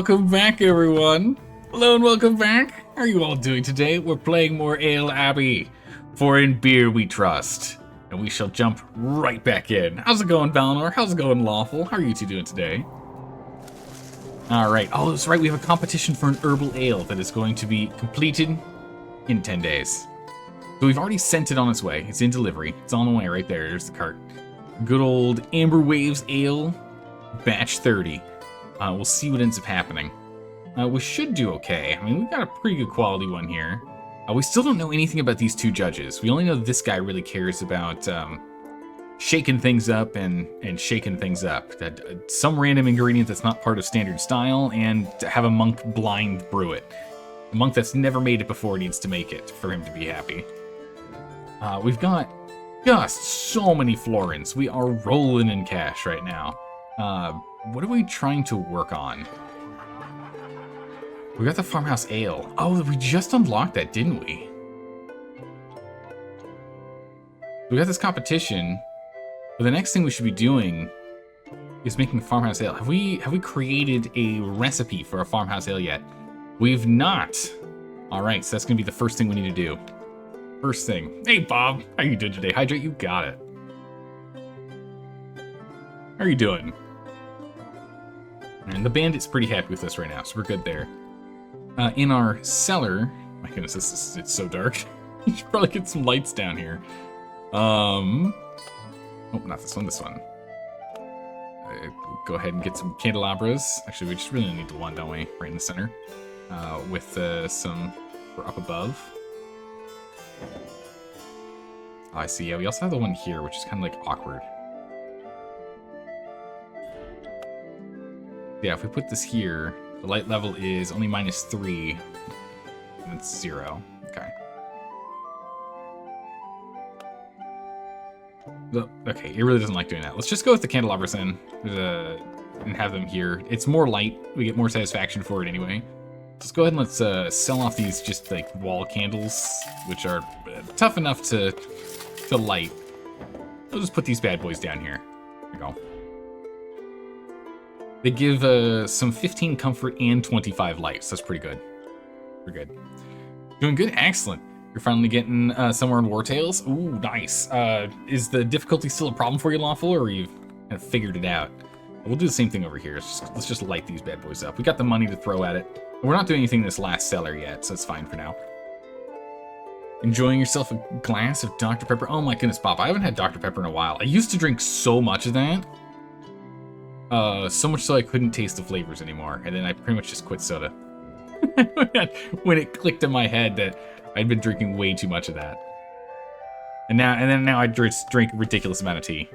welcome back, everyone. Hello and welcome back. How are you all doing today? We're playing more Ale Abbey, for in beer we trust. And we shall jump right back in. How's it going, Valinor? How's it going, Lawful? How are you two doing today? Alright, oh, that's right, we have a competition for an herbal ale that is going to be completed in 10 days. So we've already sent it on its way. It's in delivery. It's on the way right there. There's the cart. Good old Amber Waves Ale, batch 30. We'll see what ends up happening. We should do okay. I mean, we've got a pretty good quality one here. We still don't know anything about these two judges. We only know this guy really cares about shaking things up and shaking things up. That some random ingredient that's not part of standard style, and to have a monk blind brew it. A monk that's never made it before needs to make it for him to be happy. We've got just so many florins. We are rolling in cash right now. What are we trying to work on? We got the farmhouse ale. Oh, we just unlocked that, didn't we? We got this competition, but the next thing we should be doing is making farmhouse ale. Have we created a recipe for a farmhouse ale yet? We've not. All right, so that's gonna be the first thing we need to do. First thing. Hey, Bob, how you doing today? Hydrate, you got it. How are you doing? And the bandit's pretty happy with us right now, so we're good there. In our cellar, my goodness, it's so dark. You should probably get some lights down here. Oh, not this one, this one. Go ahead and get some candelabras. Actually, we just really need the one, don't we? Right in the center. With some for up above. Oh, I see. Yeah, we also have the one here, which is kind of like awkward. Yeah, if we put this here, the light level is only -3, and it's 0. Okay. Okay, it really doesn't like doing that. Let's just go with the candelabras then, and have them here. It's more light. We get more satisfaction for it anyway. Let's go ahead and let's sell off these just like wall candles, which are tough enough to light. We'll just put these bad boys down here. There we go. They give some 15 comfort and 25 light, so that's pretty good. We're good. Doing good? Excellent. You're finally getting somewhere in War Tales? Ooh, nice. Is the difficulty still a problem for you, Lawful, or you've kind of figured it out? We'll do the same thing over here. Let's just light these bad boys up. We got the money to throw at it. We're not doing anything in this last cellar yet, so it's fine for now. Enjoying yourself a glass of Dr. Pepper? Oh my goodness, Bob, I haven't had Dr. Pepper in a while. I used to drink so much of that. So much so I couldn't taste the flavors anymore, and then I pretty much just quit soda. When it clicked in my head that I'd been drinking way too much of that. And now I just drink a ridiculous amount of tea.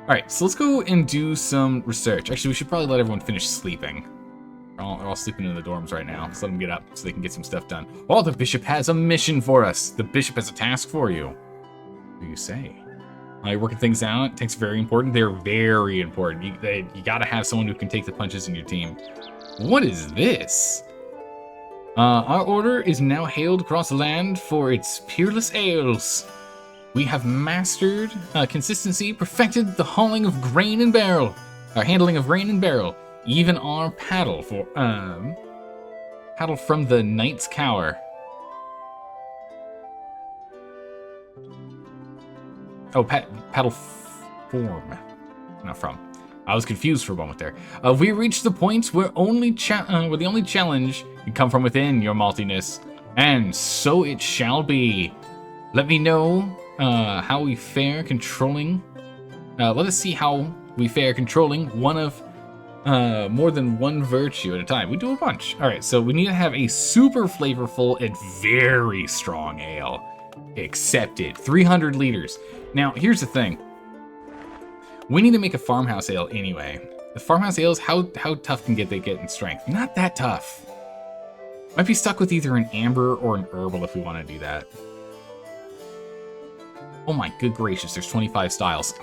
Alright, so let's go and do some research. Actually, we should probably let everyone finish sleeping. They're all sleeping in the dorms right now. Let's let them get up so they can get some stuff done. Oh, the bishop has a mission for us. The bishop has a task for you. What do you say? You're working things out. Tanks are very important. They're very important. You gotta have someone who can take the punches in your team. What is this? Our order is now hailed across the land for its peerless ales. We have mastered consistency, perfected the hauling of grain and barrel, handling of grain and barrel. Even our paddle from the Knight's Cower. Oh, paddle form, not from. I was confused for a moment there. We reached the point where the only challenge can come from within, your maltiness, and so it shall be. Let me know how we fare controlling. Let us see how we fare controlling one of more than one virtue at a time. We do a bunch. All right, so we need to have a super flavorful and very strong ale. Accepted. 300 liters. Now, here's the thing. We need to make a farmhouse ale anyway. The farmhouse ales, how tough can they get in strength? Not that tough. Might be stuck with either an amber or an herbal if we want to do that. Oh my good gracious, there's 25 styles.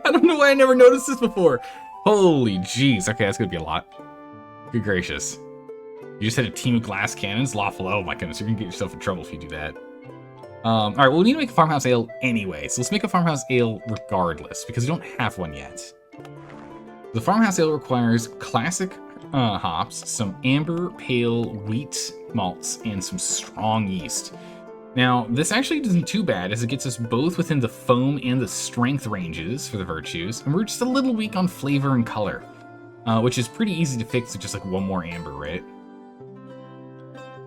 I don't know why I never noticed this before. Holy jeez. Okay, that's gonna be a lot. Good gracious. You just had a team of glass cannons? Lawful. Oh my goodness, you're gonna get yourself in trouble if you do that. Alright, well, we need to make a farmhouse ale anyway, so let's make a farmhouse ale regardless, because we don't have one yet. The farmhouse ale requires classic hops, some amber pale wheat malts, and some strong yeast. Now, this actually isn't too bad, as it gets us both within the foam and the strength ranges for the virtues, and we're just a little weak on flavor and color, which is pretty easy to fix with just like one more amber, right?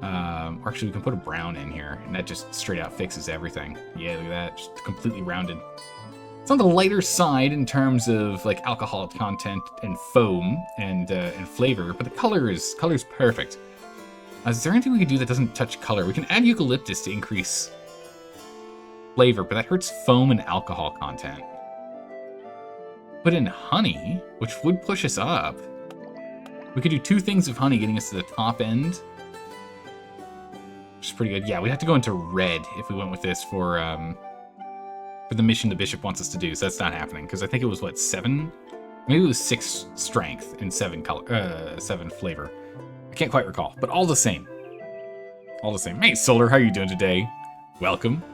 Or actually, we can put a brown in here, and that just straight out fixes everything. Yeah, look at that, just completely rounded. It's on the lighter side in terms of like alcohol content and foam and flavor, but the color is perfect. Is there anything we can do that doesn't touch color? We can add eucalyptus to increase flavor, but that hurts foam and alcohol content. Put in honey, which would push us up. We could do 2 things of honey, getting us to the top end, which is pretty good. Yeah, we'd have to go into red if we went with this for the mission the bishop wants us to do. So that's not happening because I think it was what, 7? Maybe it was 6 strength and 7 color, 7 flavor. I can't quite recall, but all the same. All the same. Hey, Solar, how are you doing today? Welcome.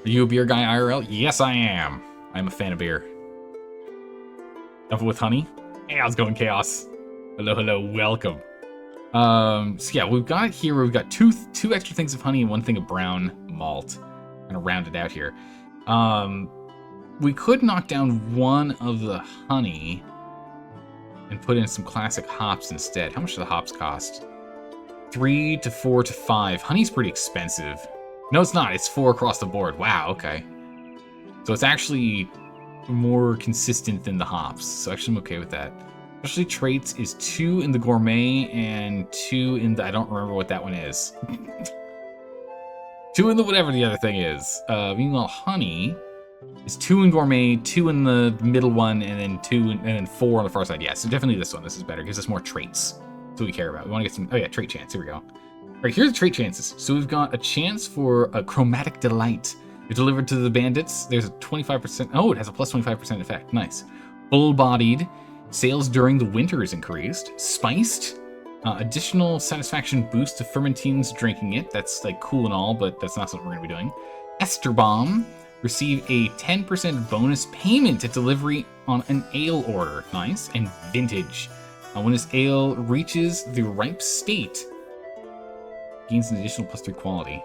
Are you a beer guy, IRL? Yes, I am. I'm a fan of beer. Double with honey? Hey, how's it going, Chaos? Hello, hello, welcome. So yeah, we've got two extra things of honey and 1 thing of brown malt. Kind of round it out here. We could knock down 1 of the honey and put in some classic hops instead. How much do the hops cost? 3 to 4 to 5. Honey's pretty expensive. No, it's not. It's 4 across the board. Wow, okay. So it's actually more consistent than the hops. So actually I'm okay with that. Especially traits is 2 in the gourmet and 2 in the... I don't remember what that one is. 2 in the whatever the other thing is. Meanwhile, honey is 2 in gourmet, 2 in the middle one, and then 2 and then 4 on the far side. Yeah, so definitely this one. This is better. Gives us more traits. That's what we care about. We want to get some... Oh yeah, trait chance. Here we go. All right, here's the trait chances. So we've got a chance for a chromatic delight. It's delivered to the bandits. There's a 25%... Oh, it has a plus 25% effect. Nice. Full-bodied. Sales during the winter is increased. Spiced. Additional satisfaction boost to fermentines drinking it. That's like cool and all, but that's not something we're going to be doing. Ester Bomb. Receive a 10% bonus payment at delivery on an ale order. Nice. And Vintage. When this ale reaches the ripe state, gains an additional plus 3 quality.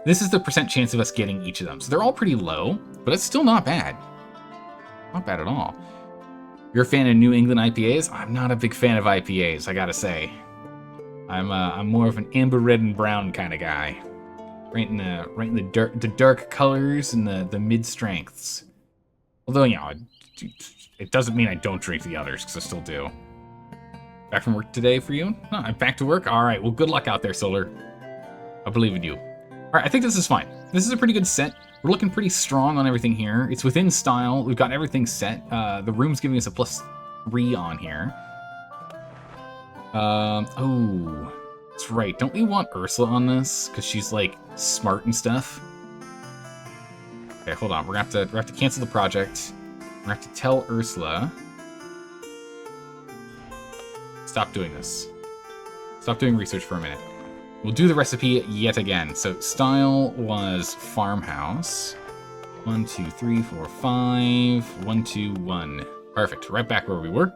This is the percent chance of us getting each of them. So they're all pretty low, but it's still not bad. Not bad at all. You're a fan of New England IPAs? I'm not a big fan of IPAs, I gotta say. I'm more of an amber, red, and brown kind of guy. Right in the dark colors and the mid strengths. Although, you know, it doesn't mean I don't drink the others, because I still do. Back from work today for you? No, I'm back to work? Alright, well, good luck out there, Solar. I believe in you. Alright, I think this is fine. This is a pretty good set. We're looking pretty strong on everything here. It's within style. We've got everything set. The room's giving us a plus 3 on here. Oh, that's right. Don't we want Ursula on this? Because she's, like, smart and stuff. Okay, hold on. We're gonna have to cancel the project. We're gonna have to tell Ursula. Stop doing this. Stop doing research for a minute. We'll do the recipe yet again. So style was farmhouse. 1, 2, 3, 4, 5. 1, 2, 1. Perfect. Right back where we were.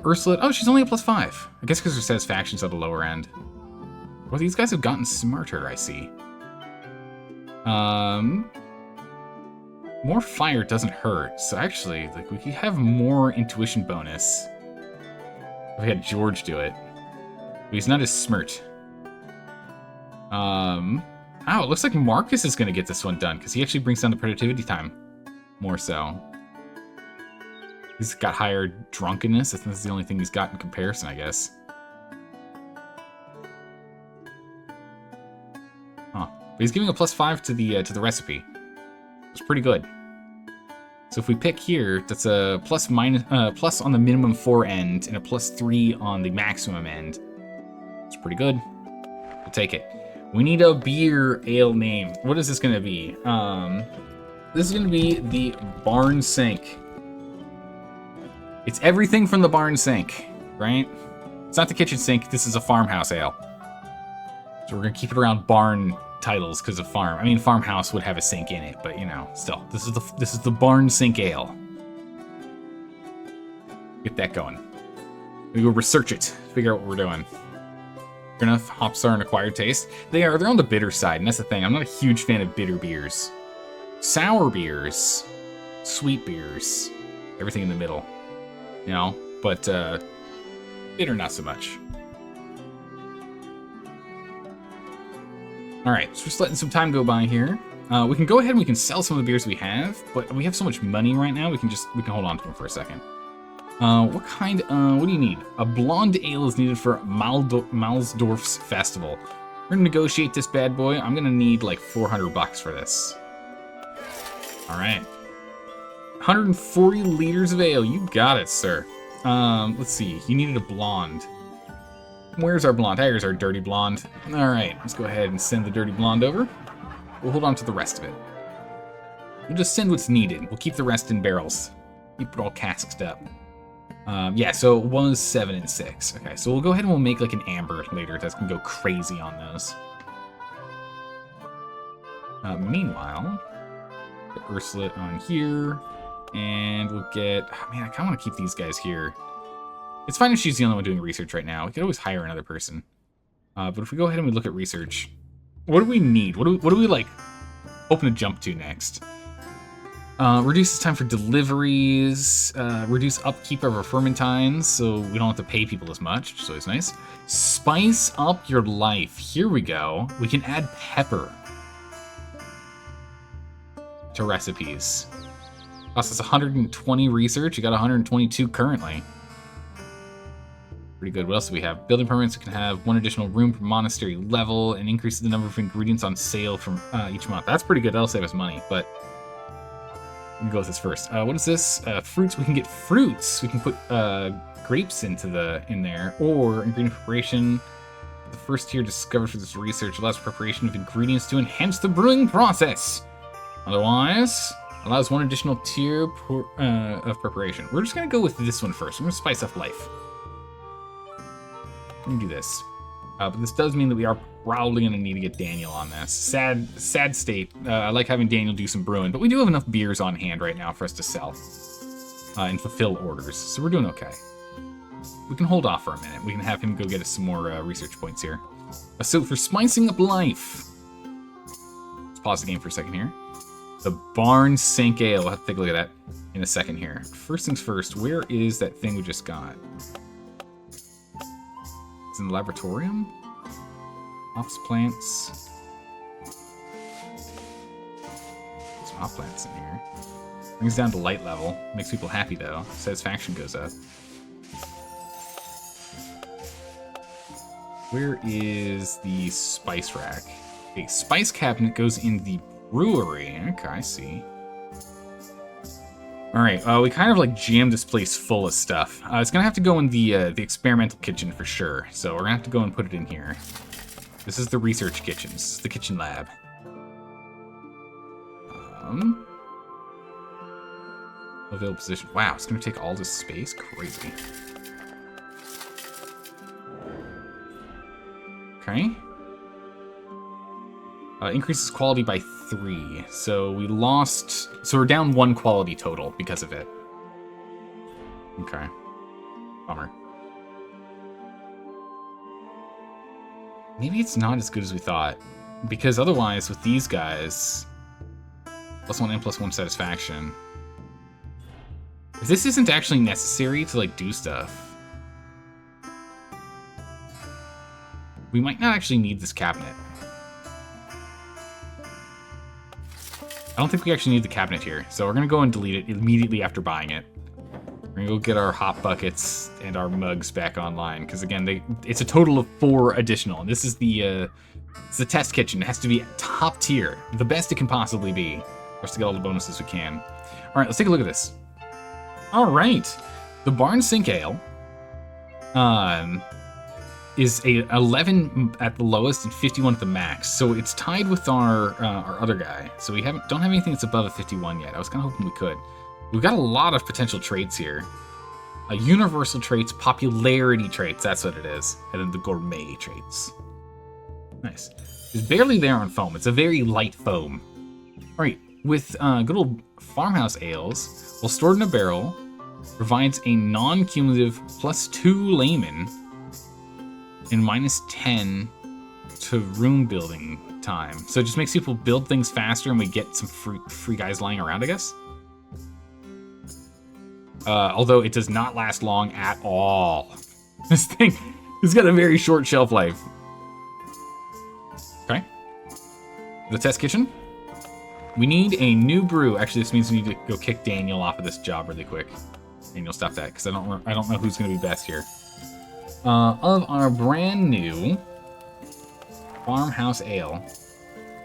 Ursula. Oh, she's only a plus 5. I guess because her satisfaction's at the lower end. Well, these guys have gotten smarter, I see. More fire doesn't hurt. So actually, like, we could have more intuition bonus if we had George do it. But he's not as smart. Oh, it looks like Marcus is going to get this one done, because he actually brings down the productivity time more so. He's got higher drunkenness. I think that's the only thing he's got in comparison, I guess. Huh. But he's giving a plus 5 to the recipe. It's pretty good. So if we pick here, that's a plus on the minimum 4 end and a plus 3 on the maximum end. It's pretty good. We'll take it. We need a beer ale name. What is this going to be? This is going to be the Barn Sink. It's everything from the Barn Sink, right? It's not the kitchen sink. This is a farmhouse ale. So we're going to keep it around barn titles because of farm. I mean, farmhouse would have a sink in it, but you know, still, this is the barn sink ale. Get that going. We go research it, figure out what we're doing. Fair enough, hops are an acquired taste. They're on the bitter side, and that's the thing. I'm not a huge fan of bitter beers. Sour beers, sweet beers, everything in the middle, you know, but bitter not so much. All right, so we're just letting some time go by here. We can go ahead and we can sell some of the beers we have, but we have so much money right now, we can hold on to them for a second. What do you need? A blonde ale is needed for Malsdorf's festival. We're gonna negotiate this bad boy. I'm gonna need like $400 for this. All right. 140 liters of ale. You got it, sir. Let's see. You needed a blonde. Where's our blonde? Here's our dirty blonde. All right. Let's go ahead and send the dirty blonde over. We'll hold on to the rest of it. We'll just send what's needed. We'll keep the rest in barrels. Keep it all casked up. Yeah, so it was 7 and 6. Okay, so we'll go ahead and we'll make like an amber later. That's gonna go crazy on those. Meanwhile, get Ursula on here, and we'll get. Oh, man, I kind of want to keep these guys here. It's fine if she's the only one doing research right now. We could always hire another person. But if we go ahead and we look at research, what do we need? What do we like? Hoping to jump to next. Reduces time for deliveries, reduce upkeep of our fermentines, so we don't have to pay people as much, which is always nice. Spice up your life. Here we go. We can add pepper to recipes. Costs us 120 research. You got 122 currently. Pretty good. What else do we have? Building permits. We can have 1 additional room per monastery level and increases the number of ingredients on sale from each month. That's pretty good. That'll save us money, but we can go with this first. What is this? Fruits. We can get fruits. We can put grapes in there, or ingredient preparation. The first tier discovered for this research allows preparation of ingredients to enhance the brewing process. Otherwise, allows 1 additional tier of preparation. We're just gonna go with this one first. We're gonna spice up life. Let me do this. But this does mean that we are probably going to need to get Daniel on this. Sad state. I like having Daniel do some brewing, but we do have enough beers on hand right now for us to sell and fulfill orders, so we're doing okay. We can hold off for a minute. We can have him go get us some more research points here. So for spicing up life, let's pause the game for a second here. The Barn Sink Ale. We'll have to take a look at that in a second here. First things first, where is that thing we just got? In the laboratorium? Hops plants. Some hop plants in here. Brings down to light level. Makes people happy though. Satisfaction goes up. Where is the spice rack? Okay, spice cabinet goes in the brewery. Okay, I see. Alright, we kind of like jammed this place full of stuff. It's gonna have to go in the experimental kitchen for sure, so we're gonna have to go and put it in here. This is the research kitchen. This is the kitchen lab. Available position. Wow, it's gonna take all this space? Crazy. Okay. Increases quality by 3. So we lost... So we're down 1 quality total because of it. Okay. Bummer. Maybe it's not as good as we thought. Because otherwise, with these guys... +1 and +1 satisfaction. If this isn't actually necessary to, like, do stuff... we might not actually need this cabinet. I don't think we actually need the cabinet here, so we're gonna go and delete it immediately after buying it. We're gonna go get our hop buckets and our mugs back online, because again, it's a total of 4 additional, and this is it's the test kitchen. It has to be top tier, the best it can possibly be, for us to get all the bonuses we can. All right, let's take a look at this. All right, the Barn Sink Ale is a 11 at the lowest and 51 at the max. So it's tied with our other guy. So we don't have anything that's above a 51 yet. I was kind of hoping we could. We've got a lot of potential traits here. Universal traits, popularity traits, that's what it is. And then the gourmet traits. Nice. It's barely there on foam. It's a very light foam. All right, with good old farmhouse ales, while stored in a barrel, provides a non-cumulative +2 layman and -10 to room building time. So it just makes people build things faster and we get some free guys lying around, I guess. Although it does not last long at all. This thing has got a very short shelf life. Okay. The test kitchen. We need a new brew. Actually, this means we need to go kick Daniel off of this job really quick. Daniel, stop that, because I don't know who's going to be best here. Of our brand new farmhouse ale,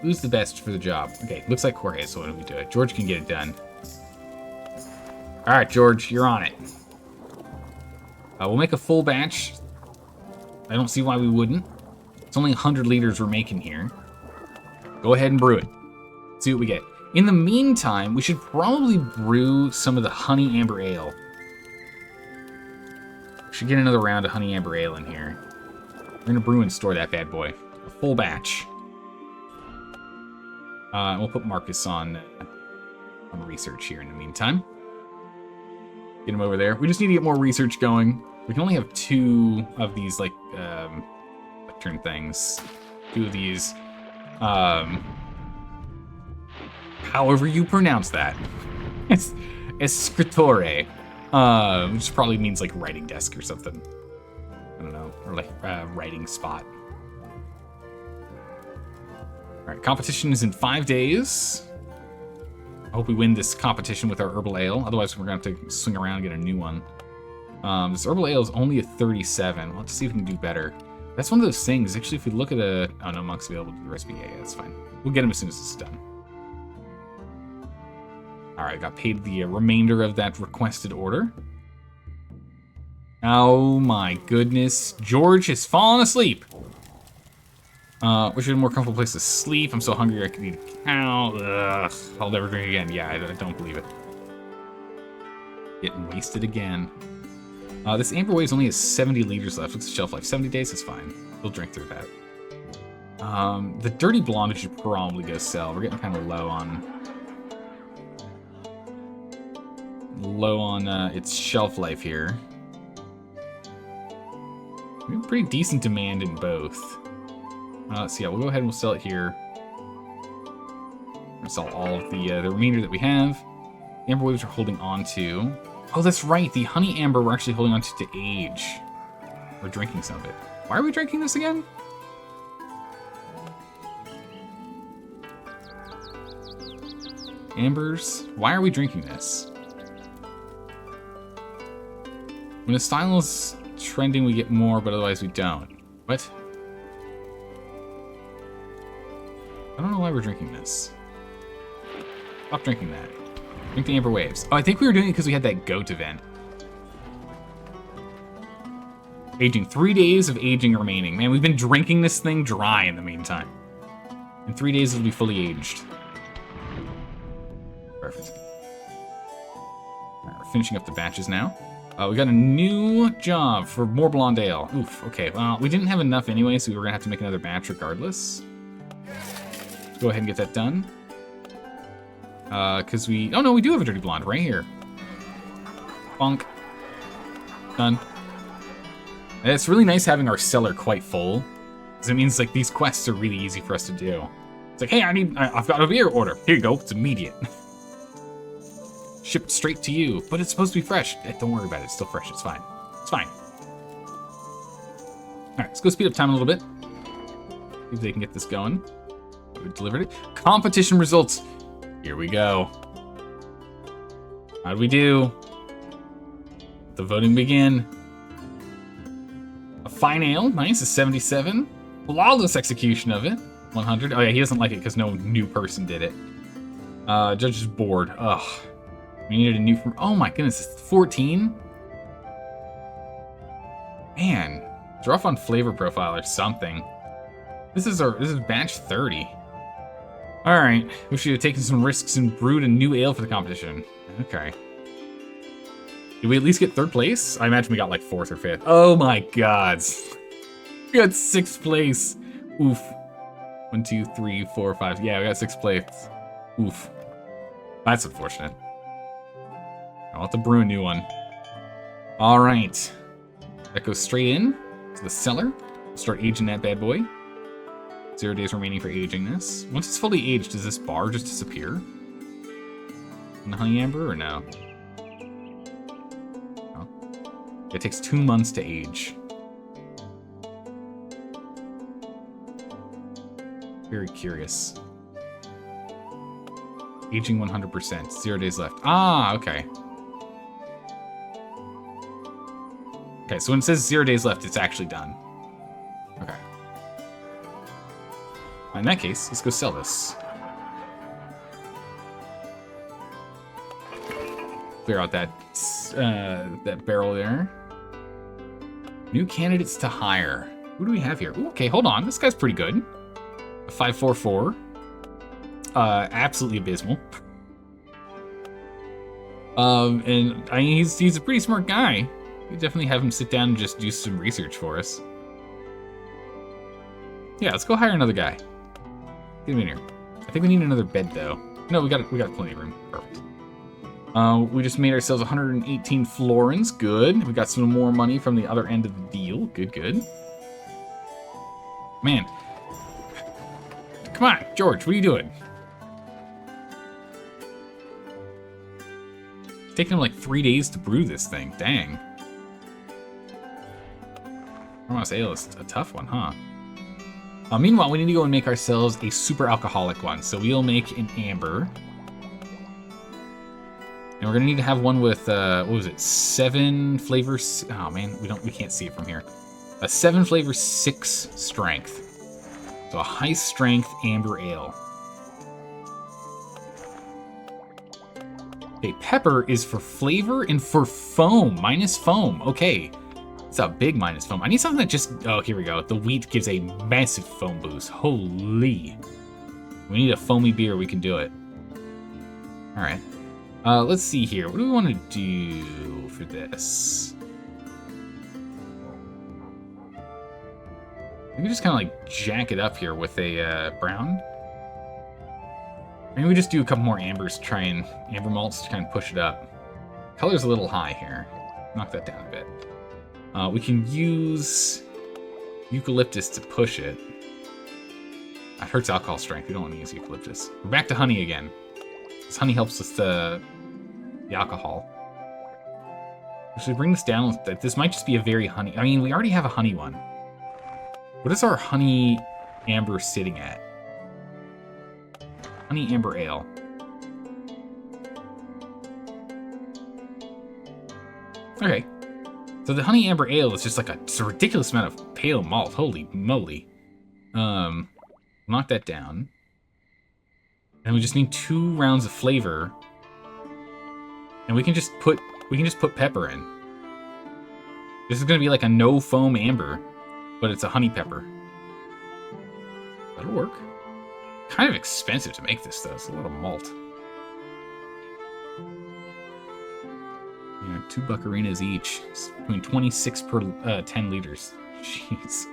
who's the best for the job? Okay, looks like Jorge, so why don't we do it? George can get it done. All right, George, you're on it. We'll make a full batch. I don't see why we wouldn't. It's only 100 liters we're making here. Go ahead and brew it. See what we get. In the meantime, we should probably brew some of the honey amber ale. We should get another round of honey amber ale in here. We're gonna brew and store that bad boy. A full batch. We'll put Marcus on research here in the meantime. Get him over there. We just need to get more research going. We can only have 2 of these, like, lectern things. 2 of these. However you pronounce that. It's escritore. Which probably means, like, writing desk or something. I don't know. Or, like, writing spot. Alright, competition is in 5 days. I hope we win this competition with our herbal ale. Otherwise, we're going to have to swing around and get a new one. This herbal ale is only a 37. We'll have to see if we can do better. That's one of those things. Actually, if we look at a... Oh, no, monk's available to the recipe. Yeah, that's fine. We'll get them as soon as it's done. Alright, got paid the remainder of that requested order. Oh my goodness. George has fallen asleep. Wish we had a more comfortable place to sleep. I'm so hungry I could eat a cow. Ugh, I'll never drink again. Yeah, I don't believe it. Getting wasted again. This amber wave only has 70 liters left. What's the shelf life? 70 days is fine. We'll drink through that. The dirty blonde we should probably go sell. We're getting kind of low on its shelf life here. We have pretty decent demand in both. Let's see, yeah, we'll go ahead and we'll sell it here. We'll sell all of the remainder that we have. Amber waves are holding on to. Oh, that's right, the honey amber we're actually holding on to age. We're drinking some of it. Why are we drinking this again? Ambers, why are we drinking this? When a style is trending, we get more, but otherwise we don't. What? I don't know why we're drinking this. Stop drinking that. Drink the amber waves. Oh, I think we were doing it because we had that goat event. Aging. 3 days of aging remaining. Man, we've been drinking this thing dry in the meantime. In 3 days, it'll be fully aged. Perfect. All right, we're finishing up the batches now. We got a new job for more blonde ale. Oof, okay. Well, we didn't have enough anyway, so we were going to have to make another batch regardless. Let's go ahead and get that done. Because we... Oh, no, we do have a dirty blonde right here. Bonk. Done. And it's really nice having our cellar quite full. Because it means, like, these quests are really easy for us to do. It's like, hey, I've got a beer order. Here you go. It's immediate. Shipped straight to you. But it's supposed to be fresh. Don't worry about it. It's still fresh. It's fine. It's fine. Alright, let's go speed up time a little bit. See if they can get this going. We delivered it. Competition results. Here we go. How'd we do? Let the voting begin. A fine ale. Nice. A 77. Flawless execution of it. 100. Oh, yeah, he doesn't like it because no new person did it. Judge is bored. Ugh. We needed a new... Oh, my goodness. It's 14? Man. It's rough on flavor profile or something. This is batch 30. Alright. We should have taken some risks and brewed a new ale for the competition. Okay. Did we at least get 3rd place? I imagine we got like 4th or 5th. Oh my god. We got 6th place. Oof. 1, 2, 3, 4, 5. Yeah, we got 6 plates. Oof. That's unfortunate. I'll have to brew a new one. All right. That goes straight in to the cellar. We'll start aging that bad boy. 0 days remaining for aging this. Once it's fully aged, does this bar just disappear? In the honey amber or no? No. It takes 2 months to age. Very curious. Aging 100%. 0 days left. Ah, okay. Okay, so when it says 0 days left, it's actually done. Okay. In that case, let's go sell this. Clear out that that barrel there. New candidates to hire. Who do we have here? Ooh, okay, hold on. This guy's pretty good. A 544. Absolutely abysmal. And I mean, he's a pretty smart guy. We definitely have him sit down and just do some research for us. Yeah, let's go hire another guy. Get him in here. I think we need another bed though. No, we got plenty of room. Perfect. We just made ourselves 118 florins. Good. We got some more money from the other end of the deal. Good, good. Man. Come on, George, what are you doing? It's taking him like 3 days to brew this thing. Dang. Almost ale is a tough one, huh? Meanwhile, we need to go and make ourselves a super alcoholic one. So we'll make an amber. And we're gonna need to have one with what was it? 7 flavors. Oh man, we can't see it from here. A 7 flavor, 6 strength. So a high strength amber ale. Okay, pepper is for flavor and for foam, minus foam. Okay, it's a big minus foam. I need something that just, oh, here we go. The wheat gives a massive foam boost. Holy. We need a foamy beer, we can do it. All right. Let's see here. What do we want to do for this? Maybe just kind of like jack it up here with a brown. Maybe we just do a couple more ambers, amber malts to kind of push it up. Color's a little high here. Knock that down a bit. We can use eucalyptus to push it. That hurts alcohol strength. We don't want to use eucalyptus. We're back to honey again. This honey helps with the alcohol. Should we bring this down? This might just be a very honey. I mean, we already have a honey one. What is our honey amber sitting at? Honey amber ale. Okay. So the honey amber ale is just like it's a ridiculous amount of pale malt. Holy moly. Knock that down. And we just need 2 rounds of flavor. And we can just put pepper in. This is gonna be like a no foam amber, but it's a honey pepper. That'll work. Kind of expensive to make this though. It's a lot of malt. Yeah, 2 buccarinas each. It's between 26 per 10 liters. Jeez.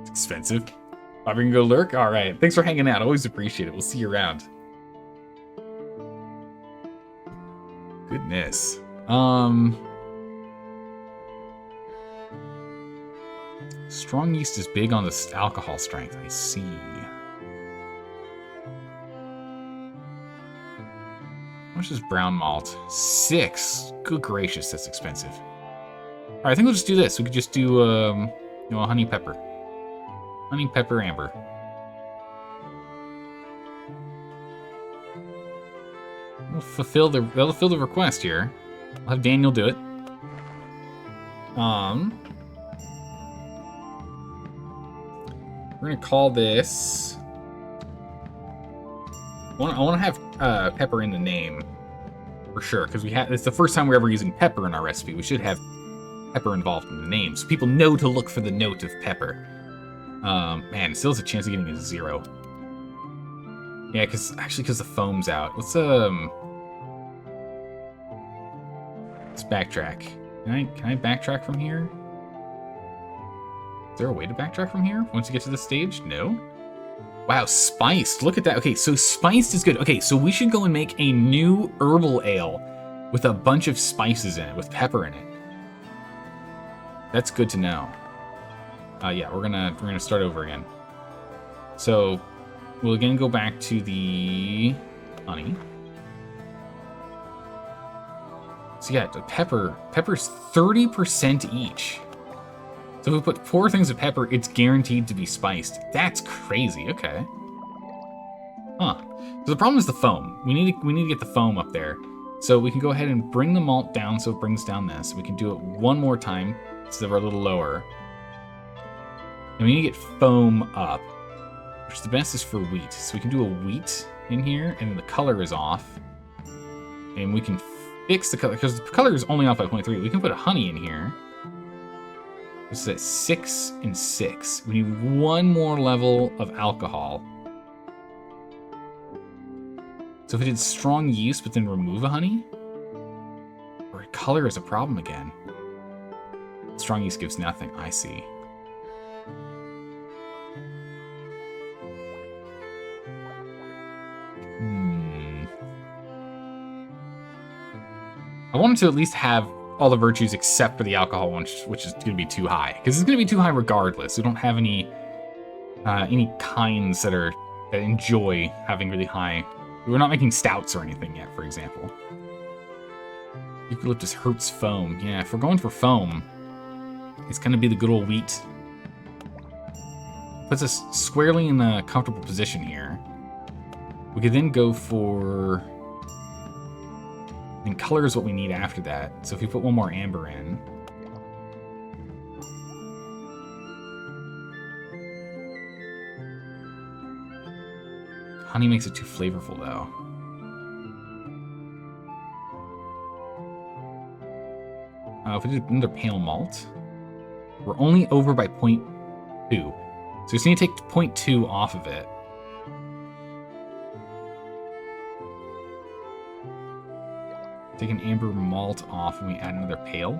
It's expensive. I'm gonna go lurk? Alright. Thanks for hanging out. Always appreciate it. We'll see you around. Goodness. Strong yeast is big on this alcohol strength. I see. How much is brown malt? 6. Good gracious, that's expensive. Alright, I think we'll just do this. We could just do, a honey pepper. Honey pepper amber. That'll fulfill the request here. I'll have Daniel do it. We're gonna call this. I want to have pepper in the name for sure, because it's the first time we're ever using pepper in our recipe. We should have pepper involved in the name, so people know to look for the note of pepper. Man, it still has a chance of getting a 0. Yeah, because the foam's out. Let's backtrack. Can I backtrack from here? Is there a way to backtrack from here once you get to this stage? No. Wow, spiced. Look at that. Okay, so spiced is good. Okay, so we should go and make a new herbal ale with a bunch of spices in it, with pepper in it. That's good to know. Yeah, we're gonna start over again. So we'll again go back to the honey. So yeah, the pepper's 30% each. So if we put 4 things of pepper, it's guaranteed to be spiced. That's crazy. Okay. Huh. So the problem is the foam. We need to get the foam up there. So we can go ahead and bring the malt down so it brings down this. We can do it one more time so we're a little lower. And we need to get foam up, which the best is for wheat. So we can do a wheat in here, and the color is off. And we can fix the color, because the color is only off by 0.3. We can put a honey in here. This is at 6 and 6. We need one more level of alcohol. So if we did strong yeast, but then remove a honey? Or color is a problem again. Strong yeast gives nothing. I see. I wanted to at least have all the virtues except for the alcohol one, which is going to be too high. Because it's going to be too high regardless. We don't have any kinds that enjoy having really high. We're not making stouts or anything yet, for example. Eucalyptus hurts foam. Yeah, if we're going for foam, it's going to be the good old wheat. Puts us squarely in a comfortable position here. We could then go for... And color is what we need after that. So if we put one more amber in. Honey makes it too flavorful, though. If we did another pale malt, we're only over by 0.2. So we just need to take 0.2 off of it. Take an amber malt off and we add another pale.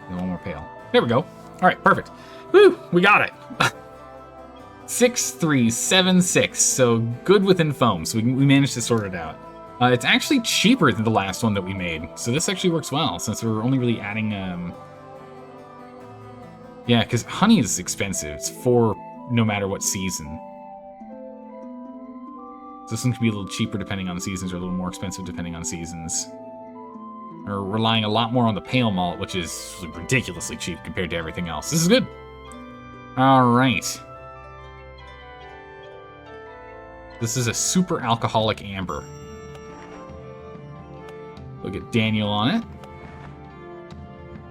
And one more pale. There we go. All right, perfect. Woo, we got it. 6376. So good within foam. So we managed to sort it out. It's actually cheaper than the last one that we made. So this actually works well since we're only really adding... Yeah, because honey is expensive. It's 4 no matter what season. So this one can be a little cheaper depending on the seasons, or a little more expensive depending on seasons. We're relying a lot more on the pale malt, which is ridiculously cheap compared to everything else. This is good. All right. This is a super alcoholic amber. Look at Daniel on it.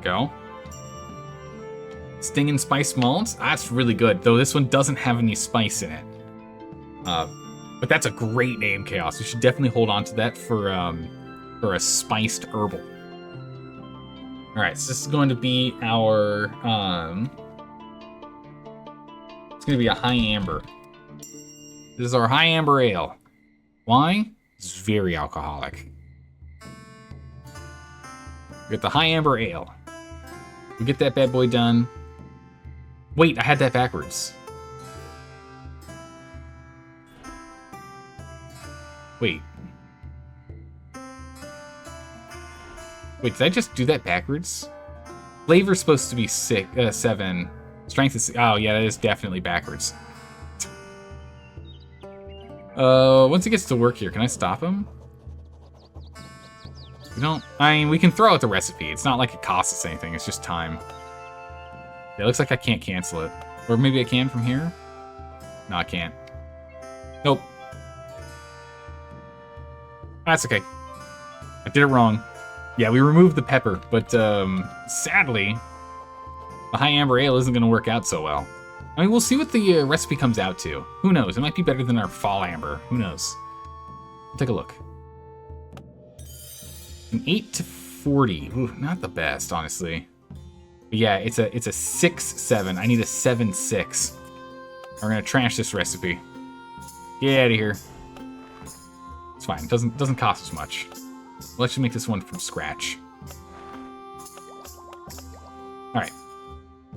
Go. Sting and spice malt. That's really good, though this one doesn't have any spice in it. But that's a great name, Chaos. You should definitely hold on to that for a spiced herbal. All right, so this is going to be our it's going to be a high amber. This is our high amber ale. Why? It's very alcoholic. We got the high amber ale. We get that bad boy done. Wait, I had that backwards. Wait. Wait, did I just do that backwards? Flavor's supposed to be 7. Strength is... Oh, yeah, that is definitely backwards. Once he gets to work here, can I stop him? We don't... I mean, we can throw out the recipe. It's not like it costs us anything. It's just time. Yeah, it looks like I can't cancel it. Or maybe I can from here? No, I can't. Nope. That's okay. I did it wrong. Yeah, we removed the pepper, but sadly, the high amber ale isn't going to work out so well. I mean, we'll see what the recipe comes out to. Who knows? It might be better than our fall amber. Who knows? Take a look. An 8 to 40. Ooh, not the best, honestly. But yeah, it's a 6-7. I need a 7-6. We're gonna trash this recipe. Get out of here. It's fine. It doesn't cost us much. We'll actually make this one from scratch. All right.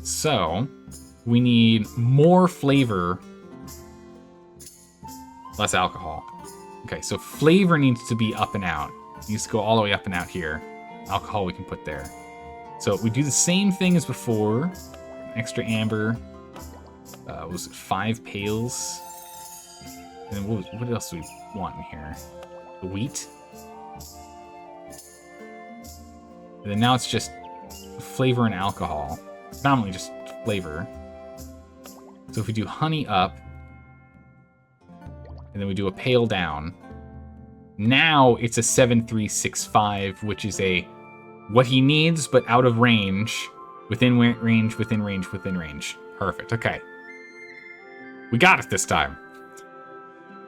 So We need more flavor, less alcohol. Okay, so flavor needs to be up and out. It needs to go all the way up and out here. Alcohol we can put there. So we do the same thing as before. Extra amber. Was it 5 pails? And then what else do we want in here? The wheat. And then now it's just flavor and alcohol. Predominantly just flavor. So if we do honey up, and then we do a pail down, now it's a 7365, which is a what he needs, but out of range, within range, within range, within range. Perfect, okay. We got it this time.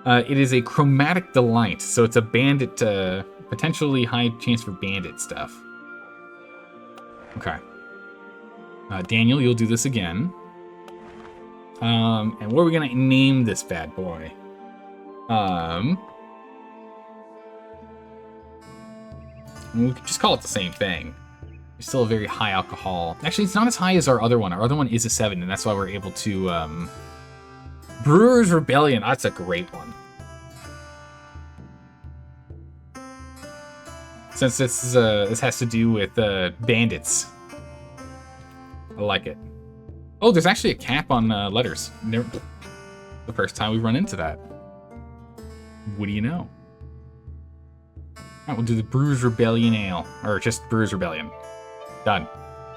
It is a chromatic delight, so it's a bandit, potentially high chance for bandit stuff. Okay. Daniel, you'll do this again. And what are we gonna name this bad boy? We could just call it the same thing. It's still a very high alcohol. Actually, it's not as high as our other one. Our other one is a 7, and that's why we're able to, Brewer's Rebellion. That's a great one. Since this is, this has to do with, bandits. I like it. Oh, there's actually a cap on, letters. Never, the first time we run into that. What do you know? Alright, we'll do the Brewer's Rebellion Ale. Or just Brewer's Rebellion. Done.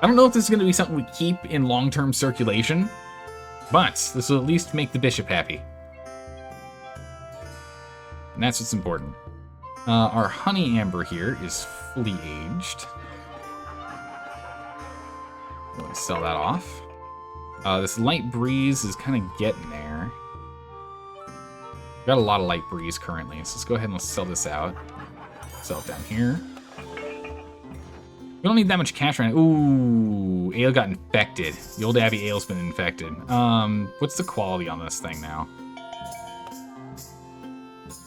I don't know if this is going to be something we keep in long-term circulation, but this will at least make the bishop happy. And that's what's important. Our honey amber here is fully aged. We'll sell that off. This light breeze is kind of getting there. Got a lot of light breeze currently, so let's go ahead and let's sell this out. Sell it down here. We don't need that much cash right now. Ooh, ale got infected. The old Abbey ale's been infected. What's the quality on this thing now?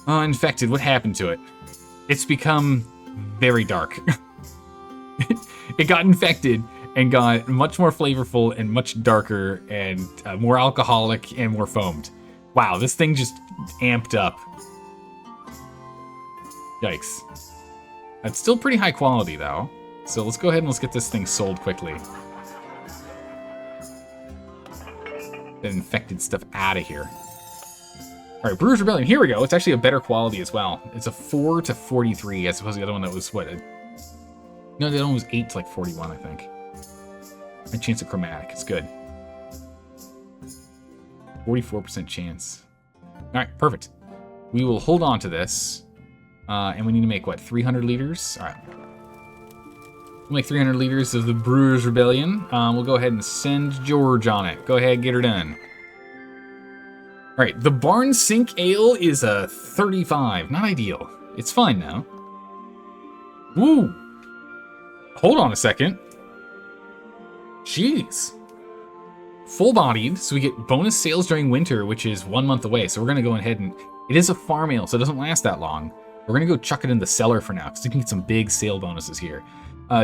Infected. What happened to it? It's become very dark. It got infected and got much more flavorful and much darker and more alcoholic and more foamed. Wow, this thing just amped up. Yikes. It's still pretty high quality, though. So let's go ahead and let's get this thing sold quickly. That infected stuff out of here. Alright, Brewer's Rebellion. Here we go. It's actually a better quality as well. It's a 4 to 43, as opposed to the other one that was, what? No, the other one was 8 to like 41, I think. My chance of chromatic. It's good. 44% chance. Alright, perfect. We will hold on to this. And we need to make, what, 300 liters? Alright. We'll make 300 liters of the Brewer's Rebellion. We'll go ahead and send George on it. Go ahead, get her done. Alright, the Barn Sink Ale is a 35. Not ideal. It's fine now. Woo! Hold on a second. Jeez. Full-bodied, so we get bonus sales during winter, which is 1 month away. So we're going to go ahead and... It is a farm ale, so it doesn't last that long. We're going to go chuck it in the cellar for now, because we can get some big sale bonuses here.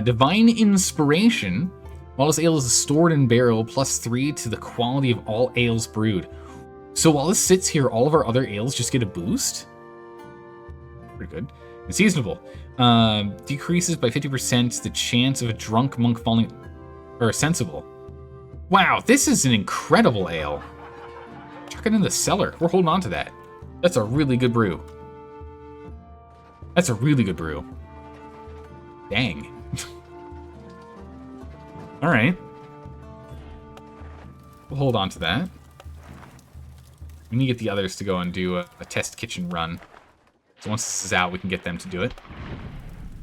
Divine Inspiration. While this ale is stored in barrel, +3 to the quality of all ales brewed. So while this sits here, all of our other ales just get a boost? Pretty good. And seasonable. Decreases by 50% the chance of a drunk monk falling... Or sensible. Wow, this is an incredible ale. Chuck it in the cellar. We're holding on to that. That's a really good brew. That's a really good brew. Dang. Alright. We'll hold on to that. We need to get the others to go and do a test kitchen run. So once this is out, we can get them to do it.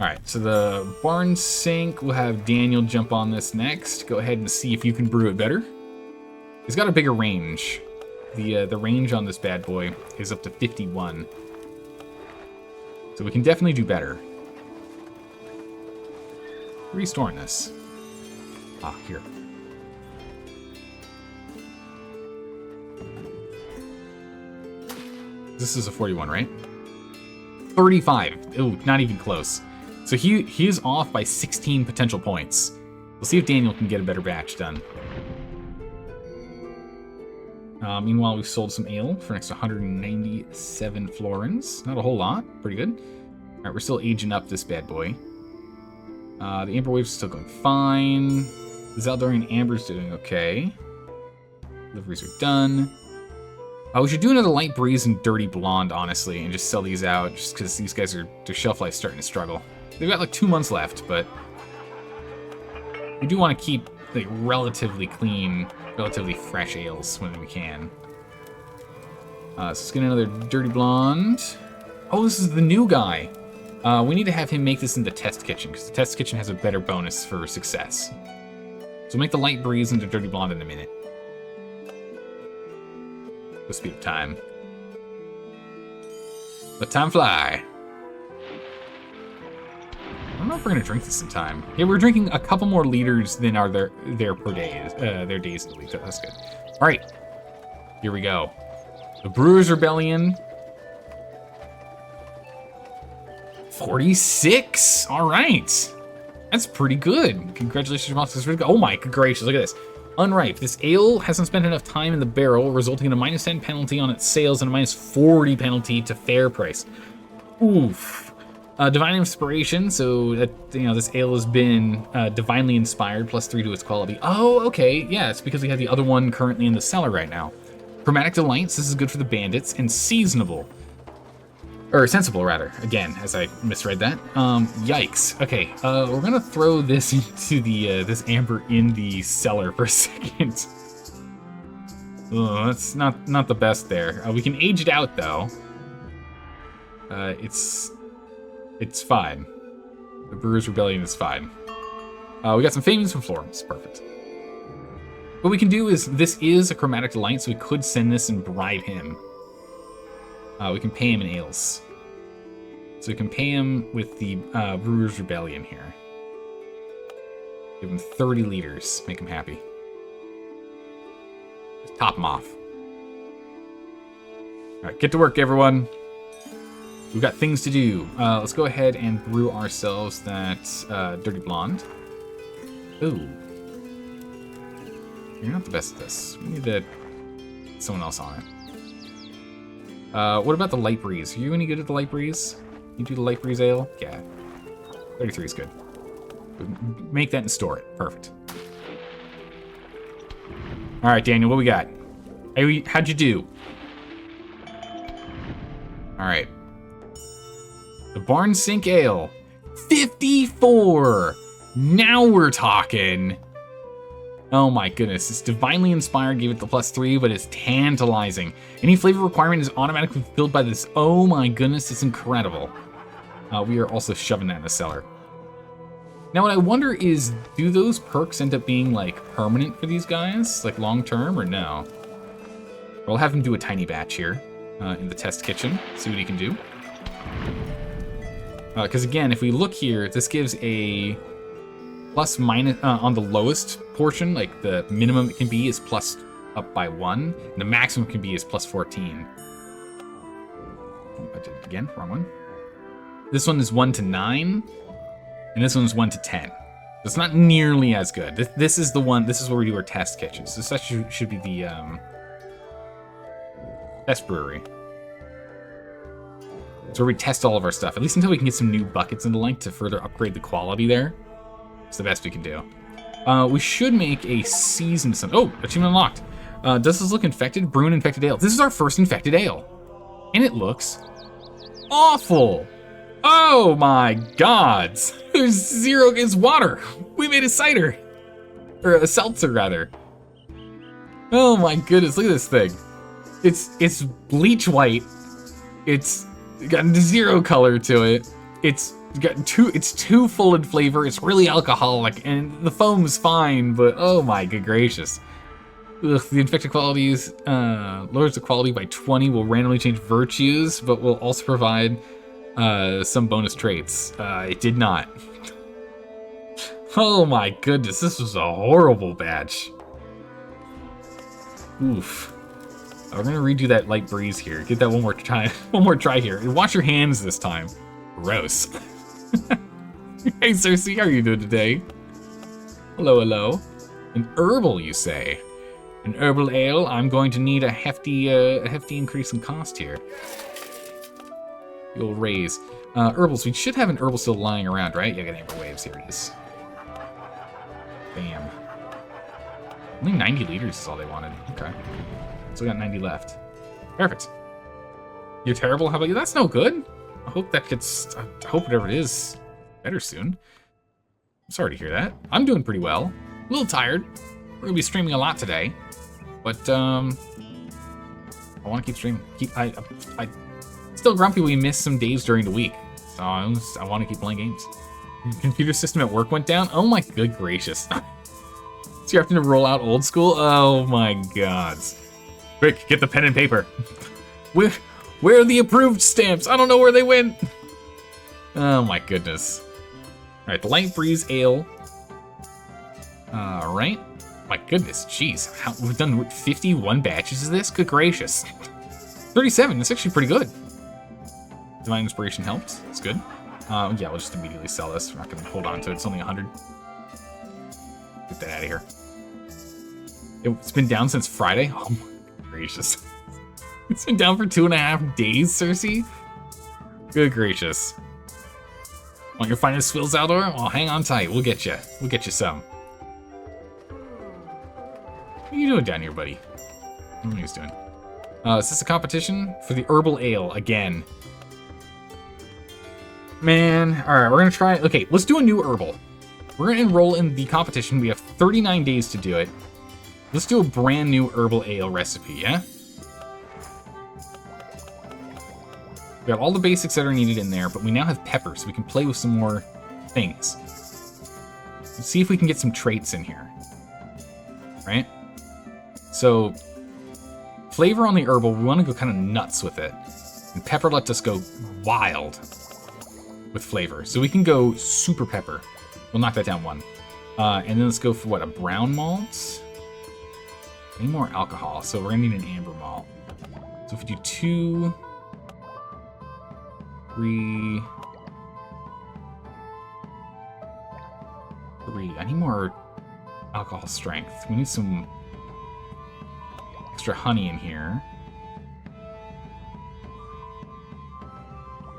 Alright, so the barn sink, we'll have Daniel jump on this next. Go ahead and see if you can brew it better. He's got a bigger range. The range on this bad boy is up to 51. So we can definitely do better. Restoring this. Ah, here. This is a 41, right? 35. Ooh, not even close. So he is off by 16 potential points. We'll see if Daniel can get a better batch done. Meanwhile, we've sold some ale for next to 197 florins. Not a whole lot. Pretty good. All right, we're still aging up this bad boy. The Amber Wave's still going fine. The Zaldorian Amber's doing okay. Deliveries are done. We should do another Light Breeze and Dirty Blonde, honestly, and just sell these out, just because these guys are, their shelf life's starting to struggle. They've got like 2 months left, but we do want to keep like relatively clean, relatively fresh ales when we can. So let's get another Dirty Blonde. Oh, this is the new guy. We need to have him make this in the test kitchen, because the test kitchen has a better bonus for success. So make the Light Breeze into Dirty Blonde in a minute. The speed of time. Let time fly. I don't know if we're gonna drink this in time. Yeah, we're drinking a couple more liters than are their per day, their days of the week. So that's good. All right, here we go. The Brewers Rebellion. 46. All right, that's pretty good. Congratulations, Monsters. Oh my gracious, look at this. Unripe. This ale hasn't spent enough time in the barrel, resulting in a -10 penalty on its sales and a -40 penalty to fair price. Oof. Divine Inspiration, so that, you know, this ale has been divinely inspired, +3 to its quality. Oh, okay, yeah, it's because we have the other one currently in the cellar right now. Chromatic Delights, this is good for the bandits, and Seasonable. Or Sensible, rather. Again, as I misread that. Yikes. Okay, we're gonna throw this into the, this amber in the cellar for a second. Oh, that's not the best there. We can age it out, though. It's fine. The Brewers Rebellion is fine. We got some Famines from Florence. Perfect. What we can do is, this is a Chromatic Delight, so we could send this and bribe him. We can pay him in ales. So we can pay him with the Brewers Rebellion here. Give him 30 liters. Make him happy. Just top him off. All right, get to work, everyone. We've got things to do. Let's go ahead and brew ourselves that Dirty Blonde. Ooh. You're not the best at this. We need to get someone else on it. What about the Light Breeze? Are you any good at the Light Breeze? You do the Light Breeze ale? Yeah. 33 is good. Make that and store it. Perfect. All right, Daniel, what we got? Hey, how'd you do? All right. The Barn Sink Ale. 54! Now we're talking. Oh my goodness, it's divinely inspired, gave it the +3, but it's tantalizing. Any flavor requirement is automatically fulfilled by this. Oh my goodness, it's incredible. We are also shoving that in the cellar. Now what I wonder is, do those perks end up being like permanent for these guys? Like long term or no? We'll have him do a tiny batch here in the test kitchen, see what he can do. Because again, if we look here, this gives a plus minus on the lowest portion, like the minimum it can be is plus up by 1, and the maximum can be is +14. Oh, I did it again, wrong one. This one is 1 to 9, and this one's 1 to 10. It's not nearly as good. This is the one. This is where we do our test kitchens. This actually should be the test brewery. It's where we test all of our stuff, at least until we can get some new buckets and the like to further upgrade the quality there. It's the best we can do. We should make a seasoned some. Oh, achievement unlocked. Does this look infected? Brew an infected ale. This is our first infected ale, and it looks awful. Oh my God! There's 0. It's water. We made a cider, or a seltzer rather. Oh my goodness! Look at this thing. It's bleach white. It's got 0 color to it. It's too full in flavor. It's really alcoholic, and the foam's fine, but oh my good gracious. Ugh, the infected qualities lowers the quality by 20. Will randomly change virtues, but will also provide some bonus traits. It did not. Oh my goodness, this was a horrible batch. Oof. We're gonna redo that Light Breeze here. Get that one more try. One more try here. Wash your hands this time. Gross. Hey, Cersei, how are you doing today? Hello, hello. An herbal, you say? An herbal ale. I'm going to need a hefty increase in cost here. The old raise. Herbals. We should have an herbal still lying around, right? Yeah, I got amber waves. Here it is. Bam. Only 90 liters is all they wanted. Okay. So we got 90 left. Perfect. You're terrible? How about you? That's no good. I hope that gets... I hope whatever it is better soon. I'm sorry to hear that. I'm doing pretty well. A little tired. We're going to be streaming a lot today. But, I want to keep streaming. I still grumpy we missed some days during the week. So I want to keep playing games. Computer system at work went down? Oh my good gracious. So you're having to roll out old school? Oh my gods. Quick, get the pen and paper. Where are the approved stamps? I don't know where they went. Oh my goodness. Alright, the light breeze ale. Alright. My goodness, jeez. We've done 51 batches of this? Good gracious. 37, that's actually pretty good. Divine Inspiration helped. That's good. Yeah, we'll just immediately sell this. We're not going to hold on to it. It's only 100. Get that out of here. It's been down since Friday? Oh my gracious. It's been down for 2.5 days, Cersei? Good gracious. Want your finest swills, Aldor? Well, hang on tight. We'll get you. We'll get you some. What are you doing down here, buddy? I don't know what he's doing. Is this a competition? For the herbal ale, again. Man, alright, we're gonna try... Okay, let's do a new herbal. We're gonna enroll in the competition. We have 39 days to do it. Let's do a brand new herbal ale recipe, yeah? We have all the basics that are needed in there, but we now have pepper, so we can play with some more things. Let's see if we can get some traits in here. Right? So, flavor on the herbal, we want to go kind of nuts with it. And pepper lets us go wild with flavor. So we can go super pepper. We'll knock that down one. And then let's go for what, a brown malt? Any more alcohol, so we're gonna need an amber malt. So if we do 2, 3, I need more alcohol strength. We need some extra honey in here.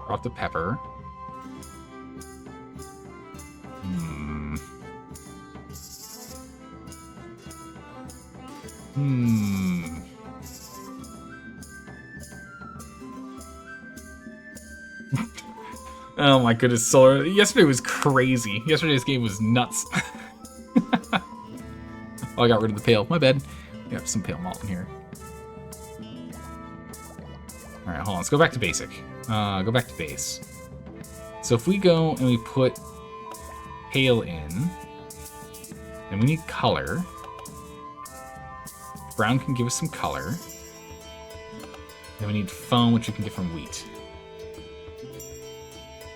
Drop the pepper. Oh my goodness, Solar. Yesterday was crazy. Yesterday's game was nuts. Oh, I got rid of the pale. My bad. We have some pale malt in here. Alright, hold on. Let's go back to basic. Go back to base. So if we go and we put pale in, then we need color. Brown can give us some color. Then we need foam, which we can get from wheat.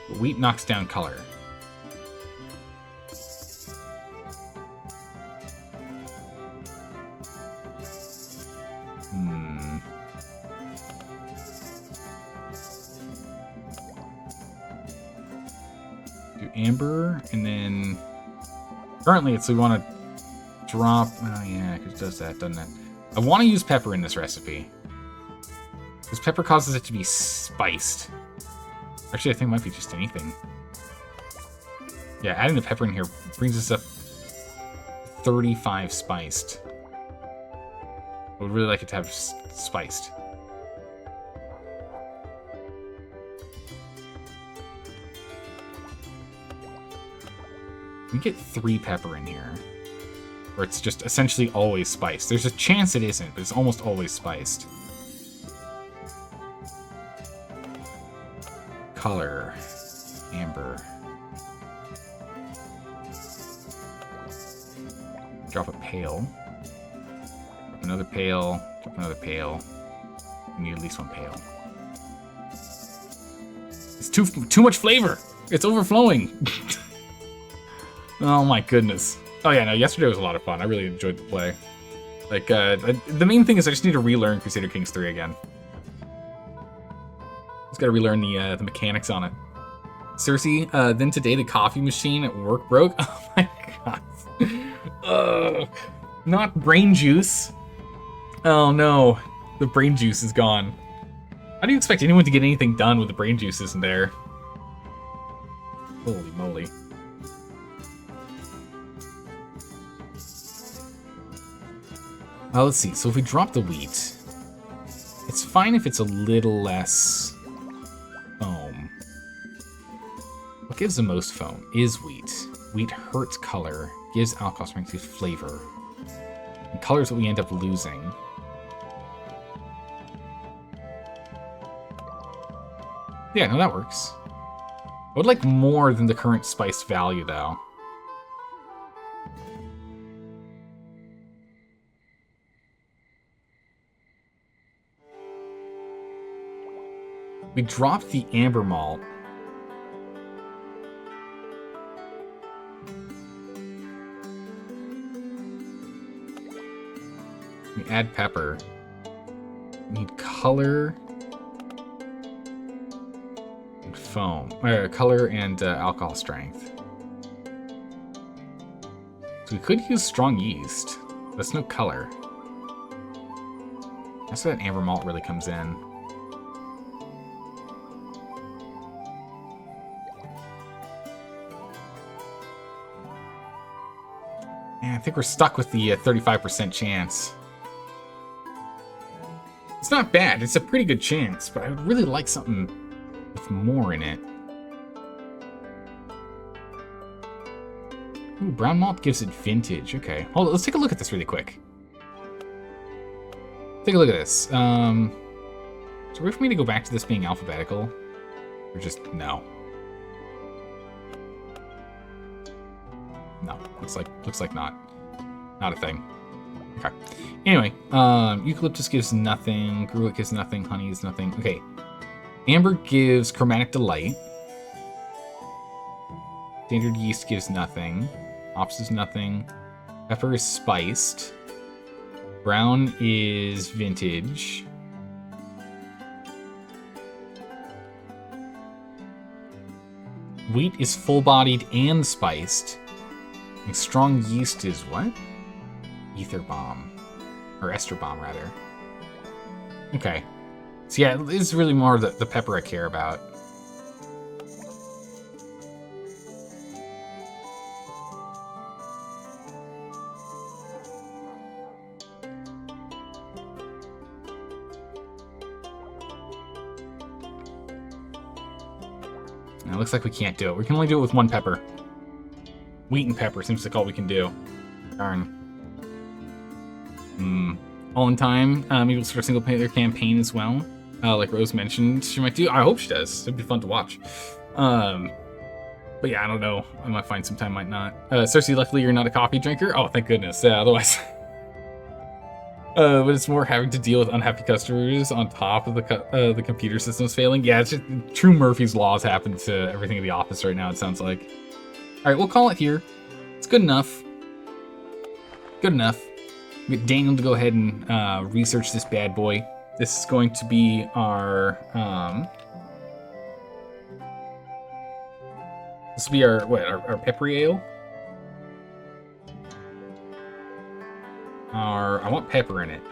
But wheat knocks down color. Do amber, and then currently it's, so we want to drop, oh yeah, because it does that, doesn't it? I want to use pepper in this recipe, because pepper causes it to be spiced. Actually, I think it might be just anything. Yeah, adding the pepper in here brings us up 35 spiced. I would really like it to have spiced. We get 3 pepper in here, or it's just essentially always spiced. There's a chance it isn't, but it's almost always spiced. Color, amber. Drop a pale. Drop another pale. Drop another pale. We need at least 1 pale. It's too much flavor. It's overflowing. Oh my goodness. Oh yeah, no, yesterday was a lot of fun. I really enjoyed the play. Like, the main thing is I just need to relearn Crusader Kings 3 again. Just gotta relearn the mechanics on it. Cersei, then today the coffee machine at work broke. Oh my god. Not brain juice. Oh no, the brain juice is gone. How do you expect anyone to get anything done with the brain juice isn't there? Holy moly. Let's see. So if we drop the wheat, it's fine if it's a little less foam. What gives the most foam is wheat. Wheat hurts color, gives alcohol strength, gives flavor. And color is what we end up losing. Yeah, no, that works. I would like more than the current spice value, though. We dropped the amber malt. We add pepper. We need color and foam. Color and alcohol strength. So we could use strong yeast. That's no color. That's where that amber malt really comes in. Yeah, I think we're stuck with the 35% chance. It's not bad. It's a pretty good chance, but I would really like something with more in it. Ooh, brown malt gives it vintage. Okay, hold on. Let's take a look at this really quick. Take a look at this. Is there a way for me to go back to this being alphabetical? Or just no? No, looks like not a thing. Okay. Anyway, eucalyptus gives nothing. Gruel gives nothing. Honey is nothing. Okay. Amber gives chromatic delight. Standard yeast gives nothing. Hops is nothing. Pepper is spiced. Brown is vintage. Wheat is full-bodied and spiced. And strong yeast is what? Ether bomb. Or ester bomb, rather. Okay. So yeah, it's really more the pepper I care about. And it looks like we can't do it. We can only do it with one pepper. Wheat and pepper seems like all we can do. Darn. All in time. Maybe we'll start a single player campaign as well. Like Rose mentioned, she might do. I hope she does. It'd be fun to watch. But yeah, I don't know. I might find some time, might not. Cersei, luckily you're not a coffee drinker. Oh, thank goodness. Yeah, otherwise. But it's more having to deal with unhappy customers on top of the computer systems failing. Yeah, it's just true Murphy's Laws happen to everything in the office right now, it sounds like. All right, we'll call it here. It's good enough. Good enough. Get Daniel to go ahead and research this bad boy. This is going to be our this will be our peppery ale. I want pepper in it.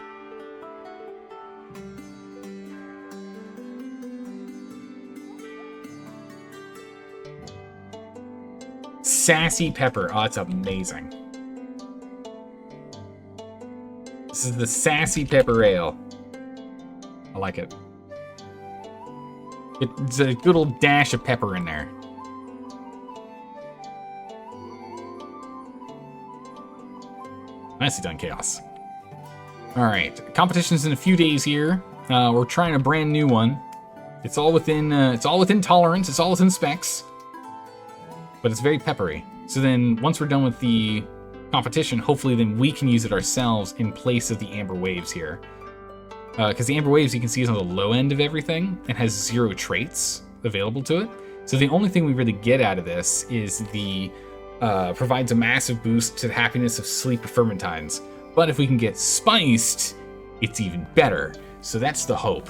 Sassy pepper. Oh, that's amazing. This is the Sassy Pepper Ale. I like it. It's a good old dash of pepper in there. Nicely done, Chaos. Alright, competition's in a few days here. We're trying a brand new one. It's all within tolerance, it's all within specs. But it's very peppery. So then once we're done with the competition, hopefully then we can use it ourselves in place of the Amber Waves here. Because the Amber Waves, you can see, is on the low end of everything and has 0 traits available to it. So the only thing we really get out of this is the provides a massive boost to the happiness of sleep fermentines. But if we can get spiced, it's even better. So that's the hope.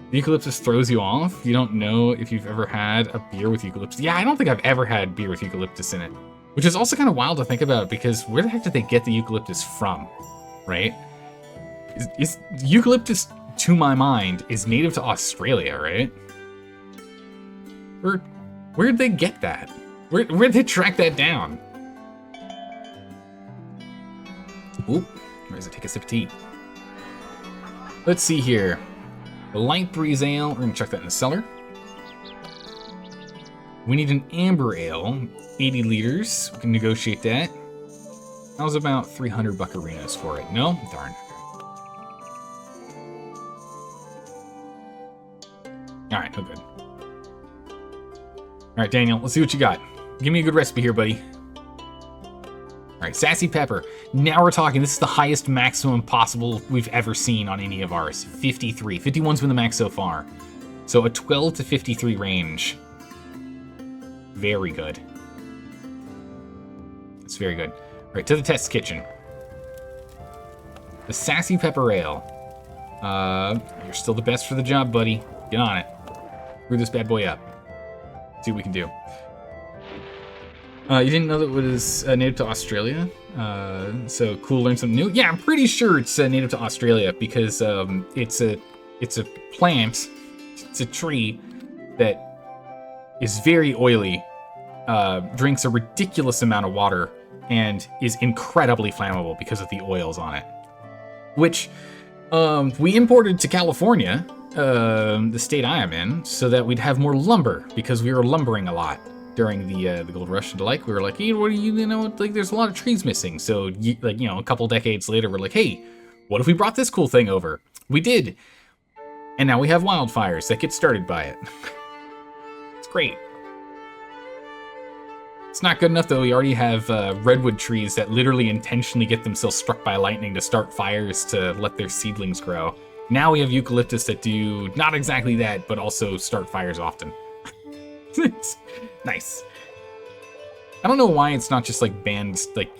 The eucalyptus throws you off. You don't know if you've ever had a beer with eucalyptus. Yeah, I don't think I've ever had beer with eucalyptus in it. Which is also kind of wild to think about, because where the heck did they get the eucalyptus from, right? Eucalyptus, to my mind, is native to Australia, right? Where'd they get that? Where'd they track that down? Oop, where does it take a sip of tea? Let's see here. The light breeze ale, we're gonna check that in the cellar. We need an amber ale, 80 liters. We can negotiate that. That was about 300 buccarinas for it. No? Darn. Alright, no good. Alright, Daniel, let's see what you got. Give me a good recipe here, buddy. Alright, sassy pepper. Now we're talking. This is the highest maximum possible we've ever seen on any of ours. 53. 51's been the max so far. So a 12 to 53 range. Very good. It's very good. All right, to the test kitchen. The Sassy Pepper Ale. You're still the best for the job, buddy. Get on it. Brew this bad boy up. See what we can do. You didn't know that it was native to Australia? So cool, learn something new. Yeah, I'm pretty sure it's native to Australia because it's a plant. It's a tree that is very oily. Drinks a ridiculous amount of water and is incredibly flammable because of the oils on it. Which we imported to California, the state I am in, so that we'd have more lumber because we were lumbering a lot during the gold rush and the like. We were like, hey, what do you know? Like, there's a lot of trees missing. So, a couple decades later, we're like, hey, what if we brought this cool thing over? We did, and now we have wildfires that get started by it. It's great. It's not good enough, though. We already have redwood trees that literally intentionally get themselves struck by lightning to start fires to let their seedlings grow. Now we have eucalyptus that do not exactly that, but also start fires often. It's nice. I don't know why it's not just like banned, like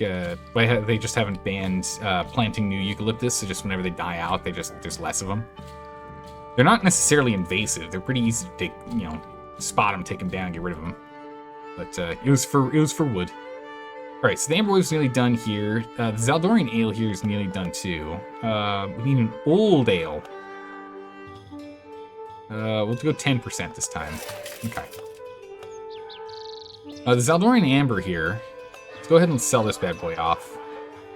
why they just haven't banned planting new eucalyptus. So just whenever they die out, there's less of them. They're not necessarily invasive. They're pretty easy to take, spot them, take them down, get rid of them. But it was for wood. All right, so the amber wave's nearly done here. The Zaldorian ale here is nearly done too. We need an old ale. We'll go 10% this time. Okay. The Zaldorian amber here. Let's go ahead and sell this bad boy off.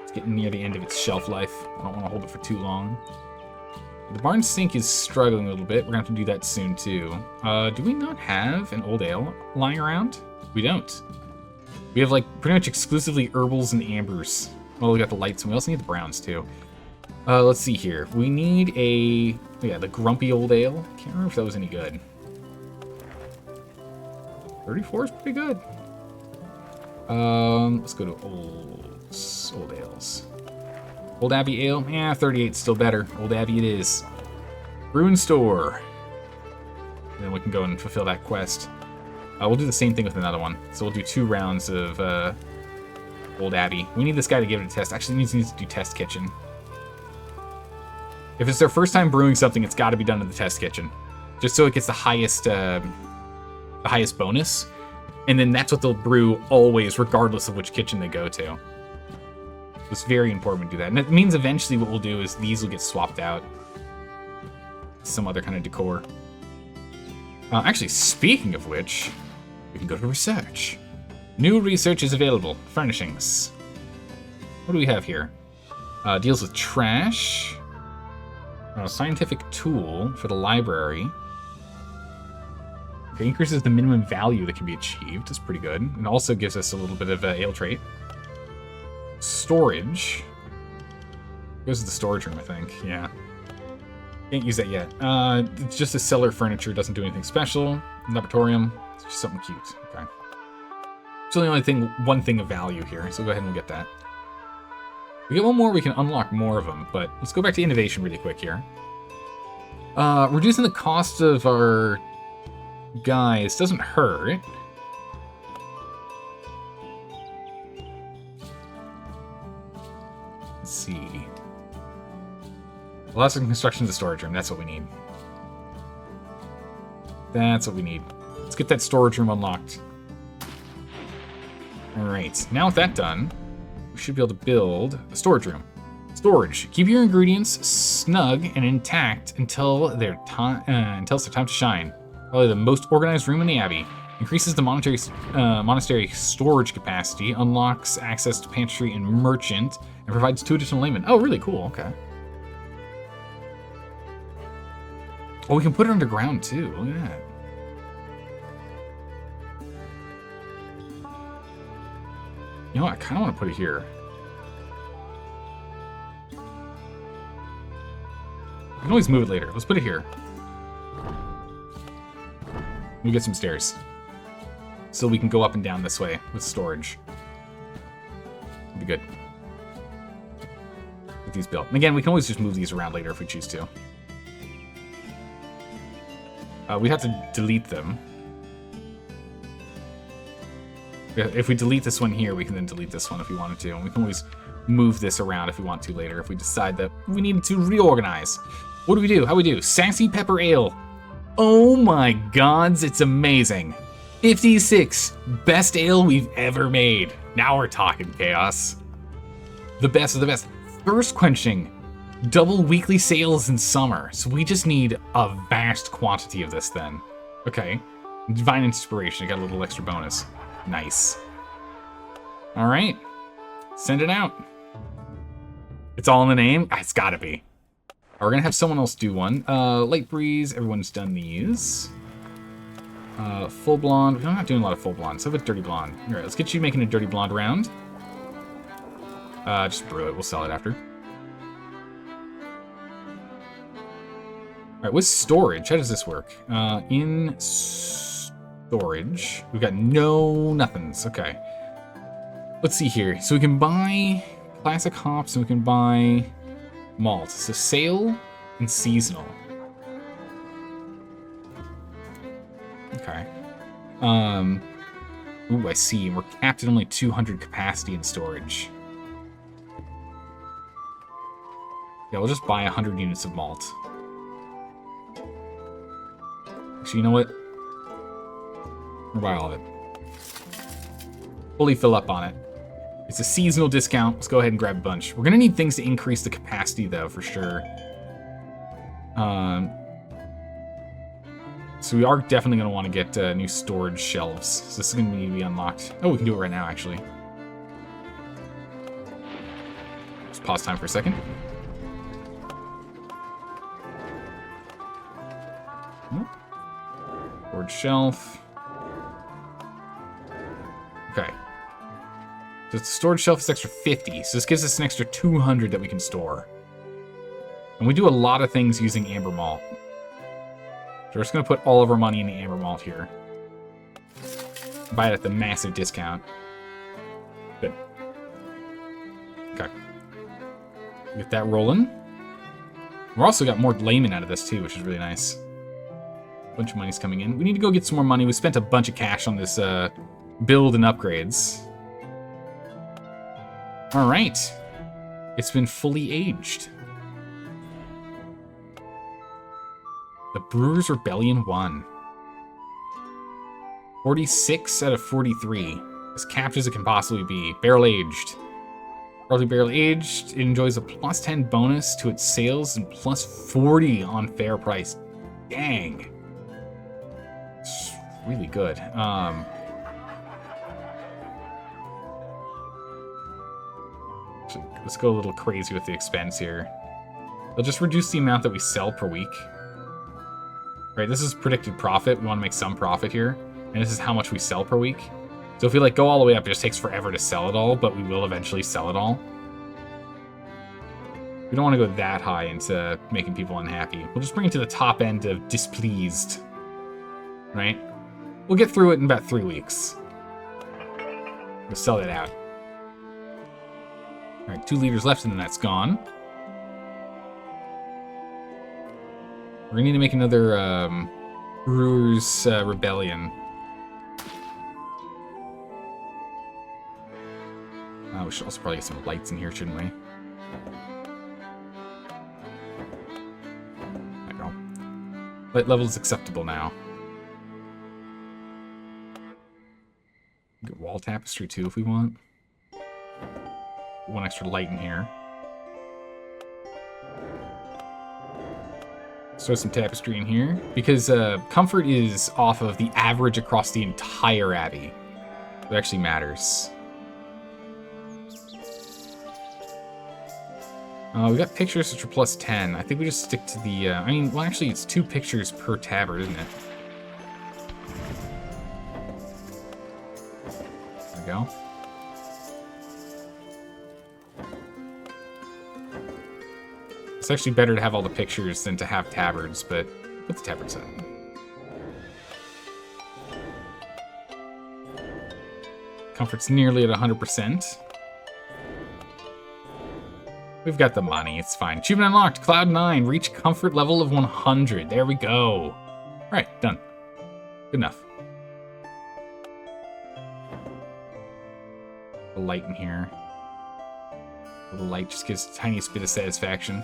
It's getting near the end of its shelf life. I don't want to hold it for too long. The barn sink is struggling a little bit. We're gonna have to do that soon too. Do we not have an old ale lying around? We don't. We have like pretty much exclusively herbals and ambers. Well, we got the lights and we also need the browns too. Let's see here. We need the grumpy old ale. Can't remember if that was any good. 34 is pretty good. Let's go to old ales. Old Abbey ale? Yeah, 38's still better. Old Abbey it is. Brew and store. And then we can go and fulfill that quest. We'll do the same thing with another one. So we'll do 2 rounds of Old Abbey. We need this guy to give it a test. Actually, he needs to do test kitchen. If it's their first time brewing something, it's got to be done in the test kitchen, just so it gets the highest bonus. And then that's what they'll brew always, regardless of which kitchen they go to. It's very important to do that. And it means eventually what we'll do is these will get swapped out. Some other kind of decor. Actually, speaking of which, we can go to research. New research is available. Furnishings. What do we have here? Deals with trash. Scientific tool for the library. Okay, increases the minimum value that can be achieved. That's pretty good. And also gives us a little bit of ale trait. Storage. Goes to the storage room, I think. Yeah. Can't use that yet. It's just a cellar furniture. Doesn't do anything special. Laboratorium. It's just something cute. Okay. It's the only one thing of value here. So go ahead and we'll get that. We get one more, we can unlock more of them. But let's go back to innovation really quick here. Reducing the cost of our guys doesn't hurt. Let's see. Lots of construction of the storage room. That's what we need. That's what we need. Let's get that storage room unlocked. Alright, now with that done, we should be able to build a storage room. Storage. Keep your ingredients snug and intact until it's their time to shine. Probably the most organized room in the Abbey. Increases the monastery storage capacity, unlocks access to pantry and merchant, and provides 2 additional laymen. Oh, really cool. Okay. Oh, we can put it underground too. Look at that. You know what? I kind of want to put it here. We can always move it later. Let's put it here. We get some stairs. So we can go up and down this way with storage. It'll be good. Get these built. And again, we can always just move these around later if we choose to. We'd have to delete them. If we delete this one here, we can then delete this one if we wanted to. And we can always move this around if we want to later, if we decide that we need to reorganize. What do we do? How do we do? Sassy Pepper Ale. Oh my gods, it's amazing. 56. Best ale we've ever made. Now we're talking, Chaos. The best of the best. Thirst quenching. Double weekly sales in summer. So we just need a vast quantity of this then. Okay. Divine Inspiration. I got a little extra bonus. Nice. All right. Send it out. It's all in the name? It's gotta be. We're gonna have someone else do one. Light Breeze. Everyone's done these. Full Blonde. We're not doing a lot of Full Blonde. So have a Dirty Blonde. All right, let's get you making a Dirty Blonde round. Just brew it. We'll sell it after. All right, with storage, how does this work? In storage, we've got no nothings. Okay. Let's see here. So we can buy classic hops and we can buy malt. So sale and seasonal. Okay. Ooh, I see. We're capped at only 200 capacity in storage. Yeah, we'll just buy 100 units of malt. Actually, you know what? We'll buy all of it. Fully fill up on it. It's a seasonal discount. Let's go ahead and grab a bunch. We're gonna need things to increase the capacity, though, for sure. So we are definitely gonna want to get new storage shelves. So this is gonna need to be unlocked. Oh, we can do it right now, actually. Just pause time for a second. Storage shelf. Okay. So the storage shelf is extra 50, so this gives us an extra 200 that we can store. And we do a lot of things using amber malt. So we're just gonna put all of our money in the amber malt here. Buy it at the massive discount. Good. Okay. Get that rolling. We're also got more layman out of this too, which is really nice. A bunch of money's coming in. We need to go get some more money. We spent a bunch of cash on this build and upgrades. All right. It's been fully aged. The Brewers Rebellion won. 46 out of 43. As capped as it can possibly be. Barrel aged. Probably barrel aged. It enjoys a plus 10 bonus to its sales and plus 40 on fair price. Dang. It's really good. Let's go a little crazy with the expense here. They'll just reduce the amount that we sell per week. Right, this is predicted profit. We want to make some profit here. And this is how much we sell per week. So if we go all the way up, it just takes forever to sell it all, but we will eventually sell it all. We don't want to go that high into making people unhappy. We'll just bring it to the top end of displeased. Right? We'll get through it in about 3 weeks. We'll sell it out. Alright, 2 liters left and then that's gone. We're gonna need to make another Brewers Rebellion. We should also probably get some lights in here, shouldn't we? There we go. Light level is acceptable now. Get wall wall tapestry too if we want. One extra light in here. Let's throw some tapestry in here. Because comfort is off of the average across the entire Abbey. It actually matters. We got pictures which are plus 10. I think we just stick to the... I mean, well, actually, it's 2 pictures per tabard, isn't it? There we go. It's actually better to have all the pictures than to have tabards, but put the tabards up. Comfort's nearly at 100%. We've got the money, it's fine. Achievement unlocked, Cloud 9, reach comfort level of 100. There we go. All right, done. Good enough. The light in here. The light just gives the tiniest bit of satisfaction.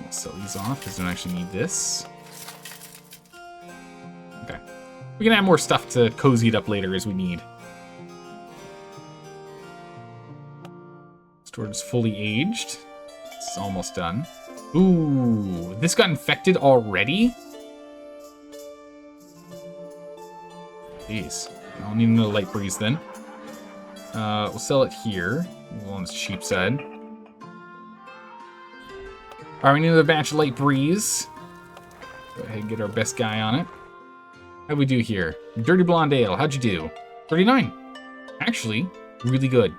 I'll sell these off because we don't actually need this. Okay. We can add more stuff to cozy it up later as we need. Storage is fully aged. It's almost done. Ooh, this got infected already? Jeez. I'll need another light breeze then. We'll sell it here. We'll on the cheap side. Alright, we need another batch of light breeze. Go ahead and get our best guy on it. How'd we do here? Dirty Blonde Ale, how'd you do? 39. Actually, really good.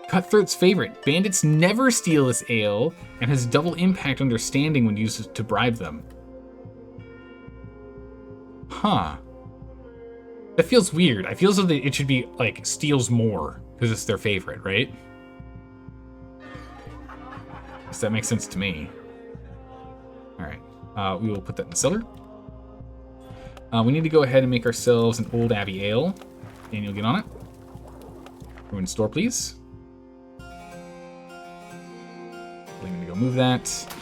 Cutthroat's favorite. Bandits never steal this ale and has double impact on their standing when used to bribe them. Huh. That feels weird. I feel as though it should be, like, steals more because it's their favorite, right? Does that make sense to me? Alright. We will put that in the cellar. We need to go ahead and make ourselves an Old Abbey Ale. Daniel, get on it. Ruin store, please. I'm going to go move that.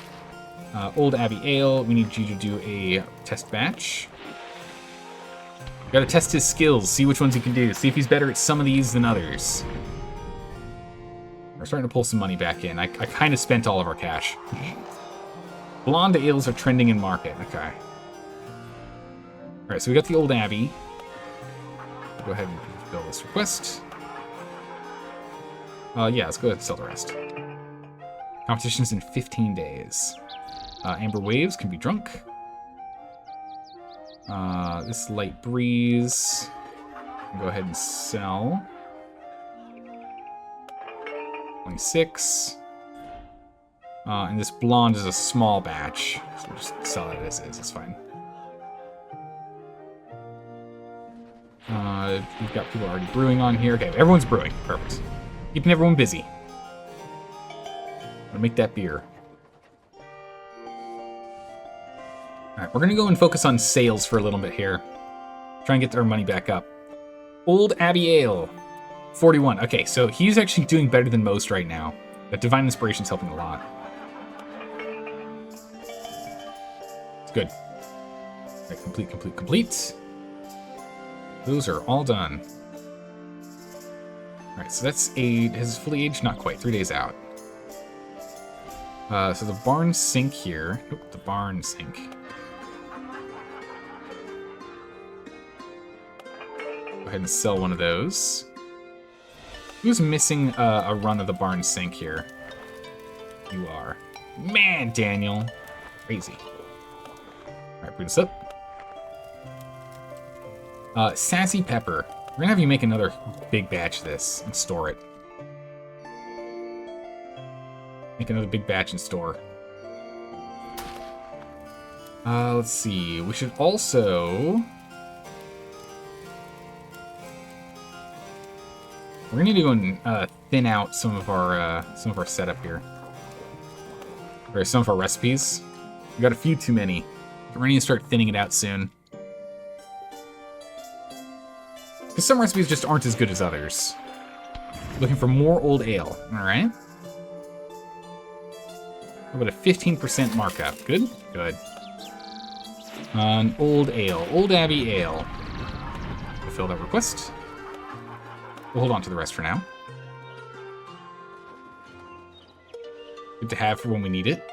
Old Abbey Ale. We need you to do a test batch. Gotta test his skills, see which ones he can do, see if he's better at some of these than others. We're starting to pull some money back in. I kind of spent all of our cash. Blonde ales are trending in market. Okay. Alright, so we got the Old Abbey. Go ahead and fill this request. Yeah, let's go ahead and sell the rest. Competition's in 15 days. Amber Waves can be drunk. This Light Breeze. Go ahead and sell. 26. And this blonde is a small batch. So we'll just sell it as is, it's fine. We've got people already brewing on here. Okay, everyone's brewing. Perfect. Keeping everyone busy. Gonna make that beer. Alright, we're gonna go and focus on sales for a little bit here. Try and get our money back up. Old Abbey Ale. 41. Okay, so he's actually doing better than most right now. That Divine Inspiration's helping a lot. It's good. Right, complete. Those are all done. Alright, so that's his fully aged? Not quite. 3 days out. So the barn sink here. Nope, the barn sink. Go ahead and sell one of those. Who's missing a run of the barn sink here? You are. Man, Daniel. Crazy. Alright, bring this up. Sassy Pepper. We're gonna have you make another big batch of this and store it. Make another big batch and store. Let's see. We should also... We're gonna need to go and thin out some of our setup here, or some of our recipes. We got a few too many. We're gonna need to start thinning it out soon, because some recipes just aren't as good as others. Looking for more old ale. All right. How about a 15% markup? Good. Good. An old ale, Old Abbey Ale. fulfill that request. We'll hold on to the rest for now. Good to have for when we need it.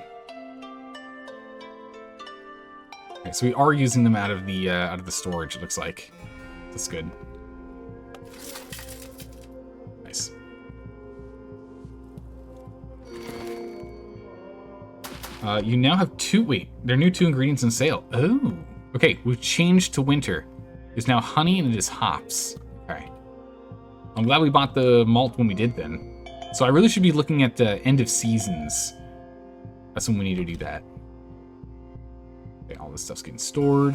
Okay, so we are using them out of the storage, it looks like. That's good. Nice. You now have there are new 2 ingredients in sale. Oh, okay, we've changed to winter. There's now honey and it is hops. Okay. I'm glad we bought the malt when we did then. So I really should be looking at the end of seasons. That's when we need to do that. Okay, all this stuff's getting stored.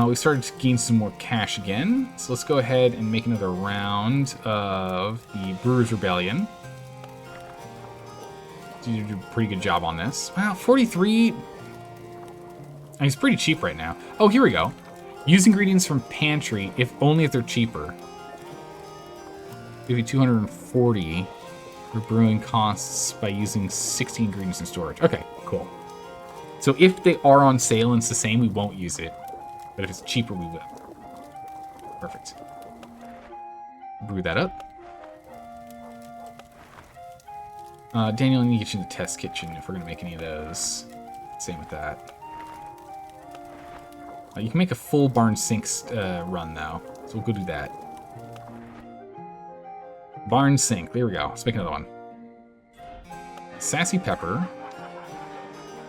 We started to gain some more cash again. So let's go ahead and make another round of the Brewers Rebellion. You did a pretty good job on this. Wow, 43. It's pretty cheap right now. Oh, here we go. Use ingredients from pantry, only if they're cheaper. Give you 240 for brewing costs by using 60 ingredients in storage. Okay, cool. So if they are on sale and it's the same, we won't use it. But if it's cheaper, we will. Perfect. Brew that up. Daniel, I need to get you in the test kitchen if we're going to make any of those. Same with that. You can make a full barn sink run, though. So we'll go do that. Barn sink. There we go. Let's make another one. Sassy pepper.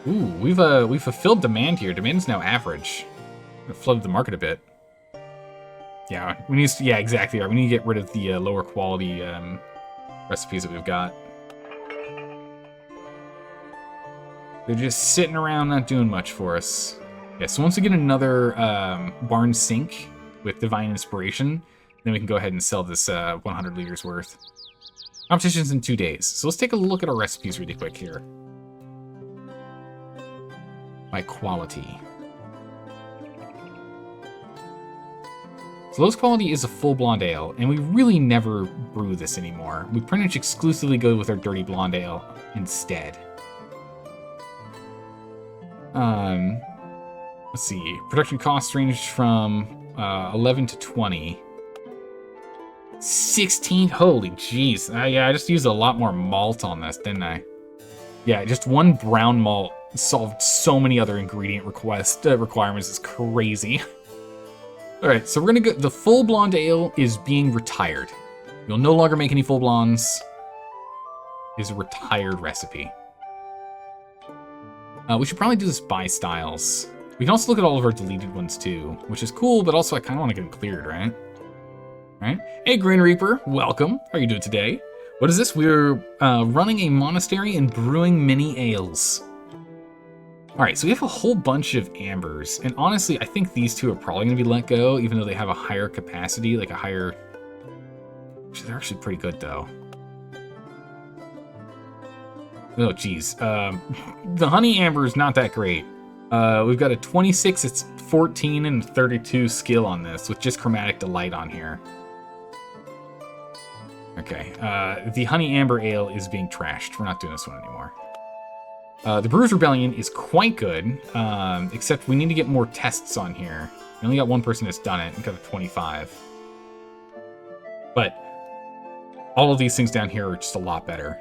Ooh, we've fulfilled demand here. Demand is now average. It flooded the market a bit. Yeah, we need to, yeah, exactly. We need to get rid of the lower quality recipes that we've got. They're just sitting around not doing much for us. Yeah, so once we get another barn sink with divine inspiration, then we can go ahead and sell this 100 liters worth. Competition's in 2 days. So let's take a look at our recipes really quick here. By quality. So lowest quality is a full blonde ale, and we really never brew this anymore. We pretty much exclusively go with our dirty blonde ale instead. Let's see. Production costs range from 11 to 20. 16? Holy jeez. Yeah, I just used a lot more malt on this, didn't I? Yeah, just one brown malt solved so many other ingredient requirements. It's crazy. All right, so we're gonna go. The full blonde ale is being retired. You'll no longer make any full blondes. Is a retired recipe. We should probably do this by styles. We can also look at all of our deleted ones too, which is cool, but also I kind of want to get them cleared, right? Right? Hey, Green Reaper, welcome. How are you doing today? What is this? We're running a monastery and brewing mini ales. All right, so we have a whole bunch of ambers, and honestly, I think these two are probably going to be let go, even though they have a higher capacity, like a higher... They're actually pretty good, though. Oh, geez. The honey amber is not that great. We've got a 26, it's 14, and 32 skill on this, with just chromatic delight on here. Okay, the honey amber ale is being trashed. We're not doing this one anymore. The Brewers Rebellion is quite good, except we need to get more tests on here. We only got one person that's done it, and got a 25. But all of these things down here are just a lot better.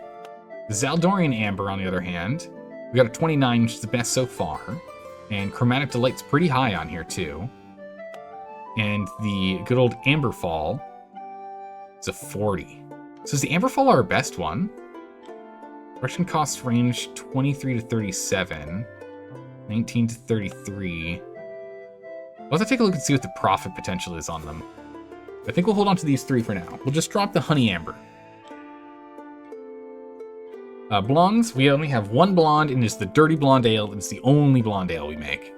The Zaldorian Amber, on the other hand, we got a 29, which is the best so far. And Chromatic Delight's pretty high on here, too. And the good old Amberfall is a 40. So is the Amberfall our best one? Production cost range 23 to 37. 19 to 33. We'll have to take a look and see what the profit potential is on them. I think we'll hold on to these three for now. We'll just drop the Honey Amber. Blondes, we only have one blonde, and it's the Dirty Blonde Ale. It's the only blonde ale we make.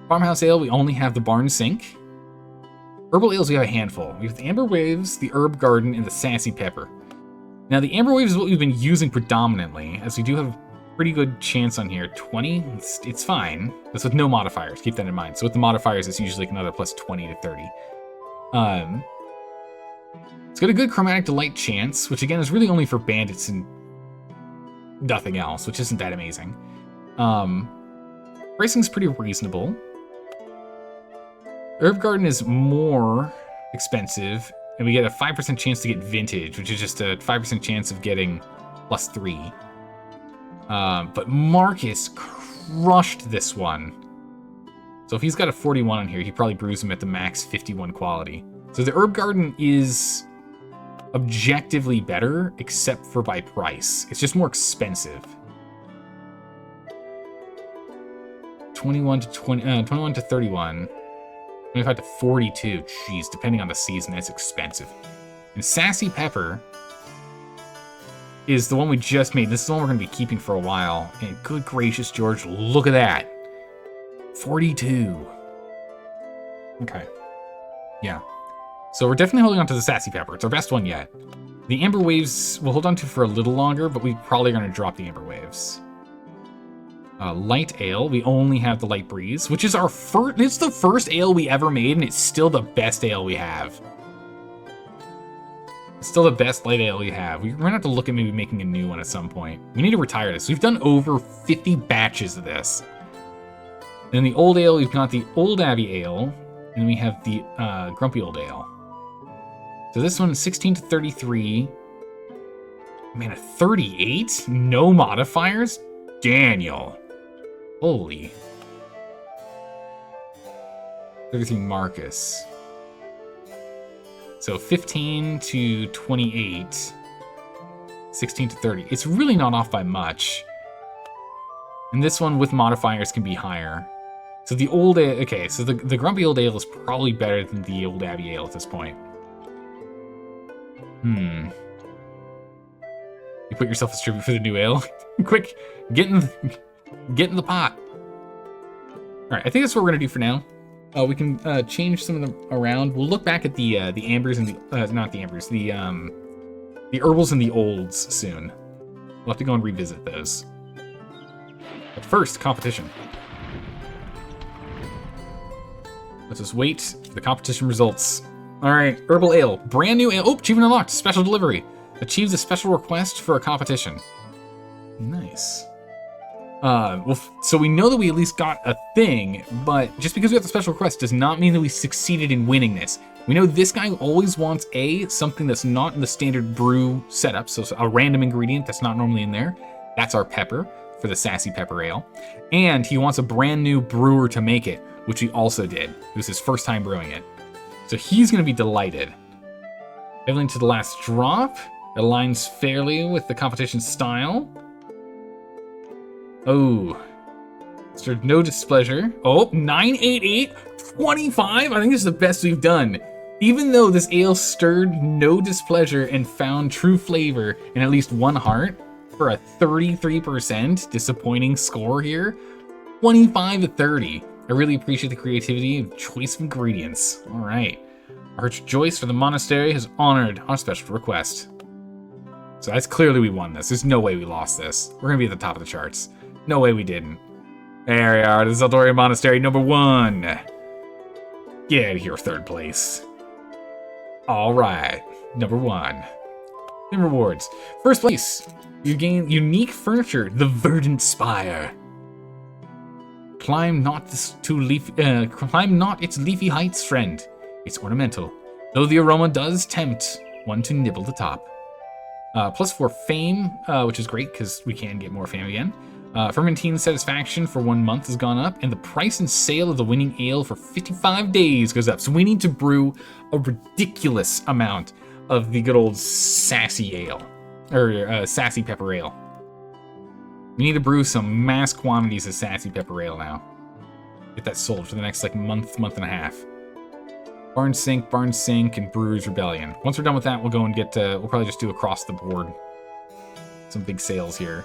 Farmhouse Ale, we only have the Barn Sink. Herbal ales, we have a handful. We have the Amber Waves, the Herb Garden, and the Sassy Pepper. Now, the Amber Waves is what we've been using predominantly, as we do have a pretty good chance on here. 20, it's fine. That's with no modifiers, keep that in mind. So with the modifiers, it's usually like another plus 20 to 30. It's got a good Chromatic Delight chance, which again is really only for bandits and nothing else, which isn't that amazing. Pricing's pretty reasonable. Herb Garden is more expensive, and we get a 5% chance to get Vintage, which is just a 5% chance of getting +3. But Marcus crushed this one. So if he's got a 41 on here, he probably brews him at the max 51 quality. So the Herb Garden is objectively better, except for by price. It's just more expensive. 21 to 31. 25 to 42. Jeez, depending on the season, that's expensive. And Sassy Pepper is the one we just made. This is the one we're going to be keeping for a while. And good gracious, George, look at that. 42. Okay. Yeah. So we're definitely holding on to the Sassy Pepper. It's our best one yet. The Amber Waves we'll hold on to for a little longer, but we're probably going to drop the Amber Waves. Light Ale. We only have the Light Breeze, which is our first. It's the first ale we ever made, and it's still the best ale we have. It's still the best light ale we have. We're gonna have to look at maybe making a new one at some point. We need to retire this. We've done over 50 batches of this. And the old ale, we've got the Old Abbey Ale, and we have the Grumpy Old Ale. So this one, 16 to 33. Man, a 38? No modifiers? Daniel. Holy. 33 Marcus. So 15 to 28. 16 to 30. It's really not off by much. And this one with modifiers can be higher. So the old ale, okay, so the Grumpy Old Ale is probably better than the Old Abbey Ale at this point. You put yourself as tribute for the new ale? Quick, get in the pot. All right, I think that's what we're gonna do for now. We can change some of them around. We'll look back at the ambers and the not the ambers, the herbals and the olds soon. We'll have to go and revisit those. But first, competition. Let's just wait for the competition results. All right, herbal ale, brand new ale. Oh, achievement unlocked, special delivery. Achieves a special request for a competition. Nice. Well, so we know that we at least got a thing, but just because we got the special request does not mean that we succeeded in winning this. We know this guy always wants something that's not in the standard brew setup, so a random ingredient that's not normally in there. That's our pepper for the Sassy Pepper Ale. And he wants a brand new brewer to make it, which he also did. It was his first time brewing it. So he's going to be delighted. Leveling to the last drop. It aligns fairly with the competition style. Oh. Stirred no displeasure. Oh, 988, 25. I think this is the best we've done. Even though this ale stirred no displeasure and found true flavor in at least one heart, for a 33% disappointing score here, 25 to 30. I really appreciate the creativity and choice of ingredients. All right. Arch Joyce for the monastery has honored our special request. So that's clearly we won this. There's no way we lost this. We're gonna be at the top of the charts. No way we didn't. There we are, the Zaldorian Monastery #1. Get out of here, third place. All right, #1. And rewards. First place, you gain unique furniture, the Verdant Spire. Climb not its leafy heights, friend. It's ornamental, though the aroma does tempt one to nibble the top. +4 fame, which is great because we can get more fame again. Fermentine satisfaction for 1 month has gone up, and the price and sale of the winning ale for 55 days goes up. So we need to brew a ridiculous amount of the good old Sassy Ale, or Sassy Pepper Ale. We need to brew some mass quantities of Sassy Pepper Ale now. Get that sold for the next month and a half. Barn Sink, and Brewer's Rebellion. Once we're done with that, we'll go and get, we'll probably just do across the board some big sales here.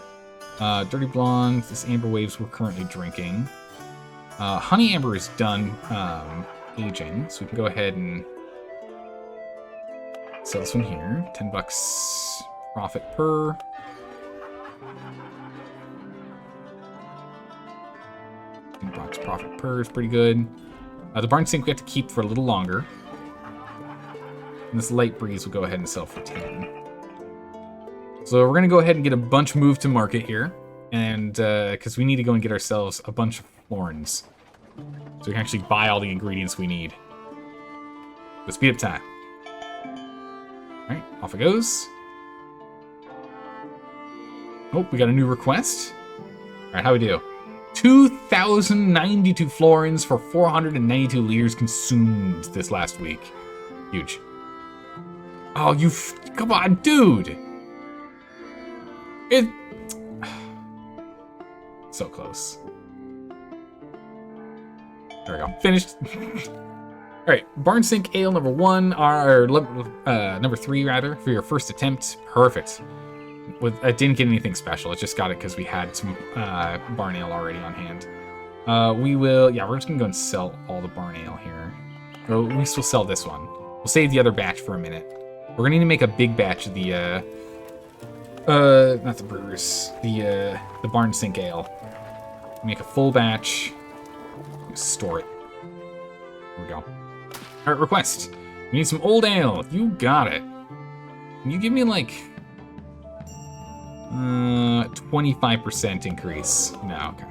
Dirty Blonde, this Amber Waves we're currently drinking. Honey Amber is done aging, so we can go ahead and sell this one here. $10 profit per. $10 profit per is pretty good. The Barn Sink we have to keep for a little longer. And this Light Breeze we'll go ahead and sell for 10. So we're going to go ahead and get a bunch moved to market here. And because we need to go and get ourselves a bunch of horns. So we can actually buy all the ingredients we need. Let's speed up time. Alright, off it goes. Oh, we got a new request. Alright, how we do? 2,092 florins for 492 liters consumed this last week. Huge. Oh, come on, dude! So close. There we go. Finished. Alright, Barn Sink Ale number 1, or number 3 rather, for your first attempt. Perfect. I didn't get anything special, it just got it because we had some Barn Ale already on hand. we're just gonna go and sell all the Barn Ale here. Or at least we'll sell this one. We'll save the other batch for a minute. We're gonna need to make a big batch of the, not the brewers, the Barn Sink Ale. Make a full batch, store it. There we go. Alright, request. We need some old ale. You got it. Can you give me like 25% increase? No, okay.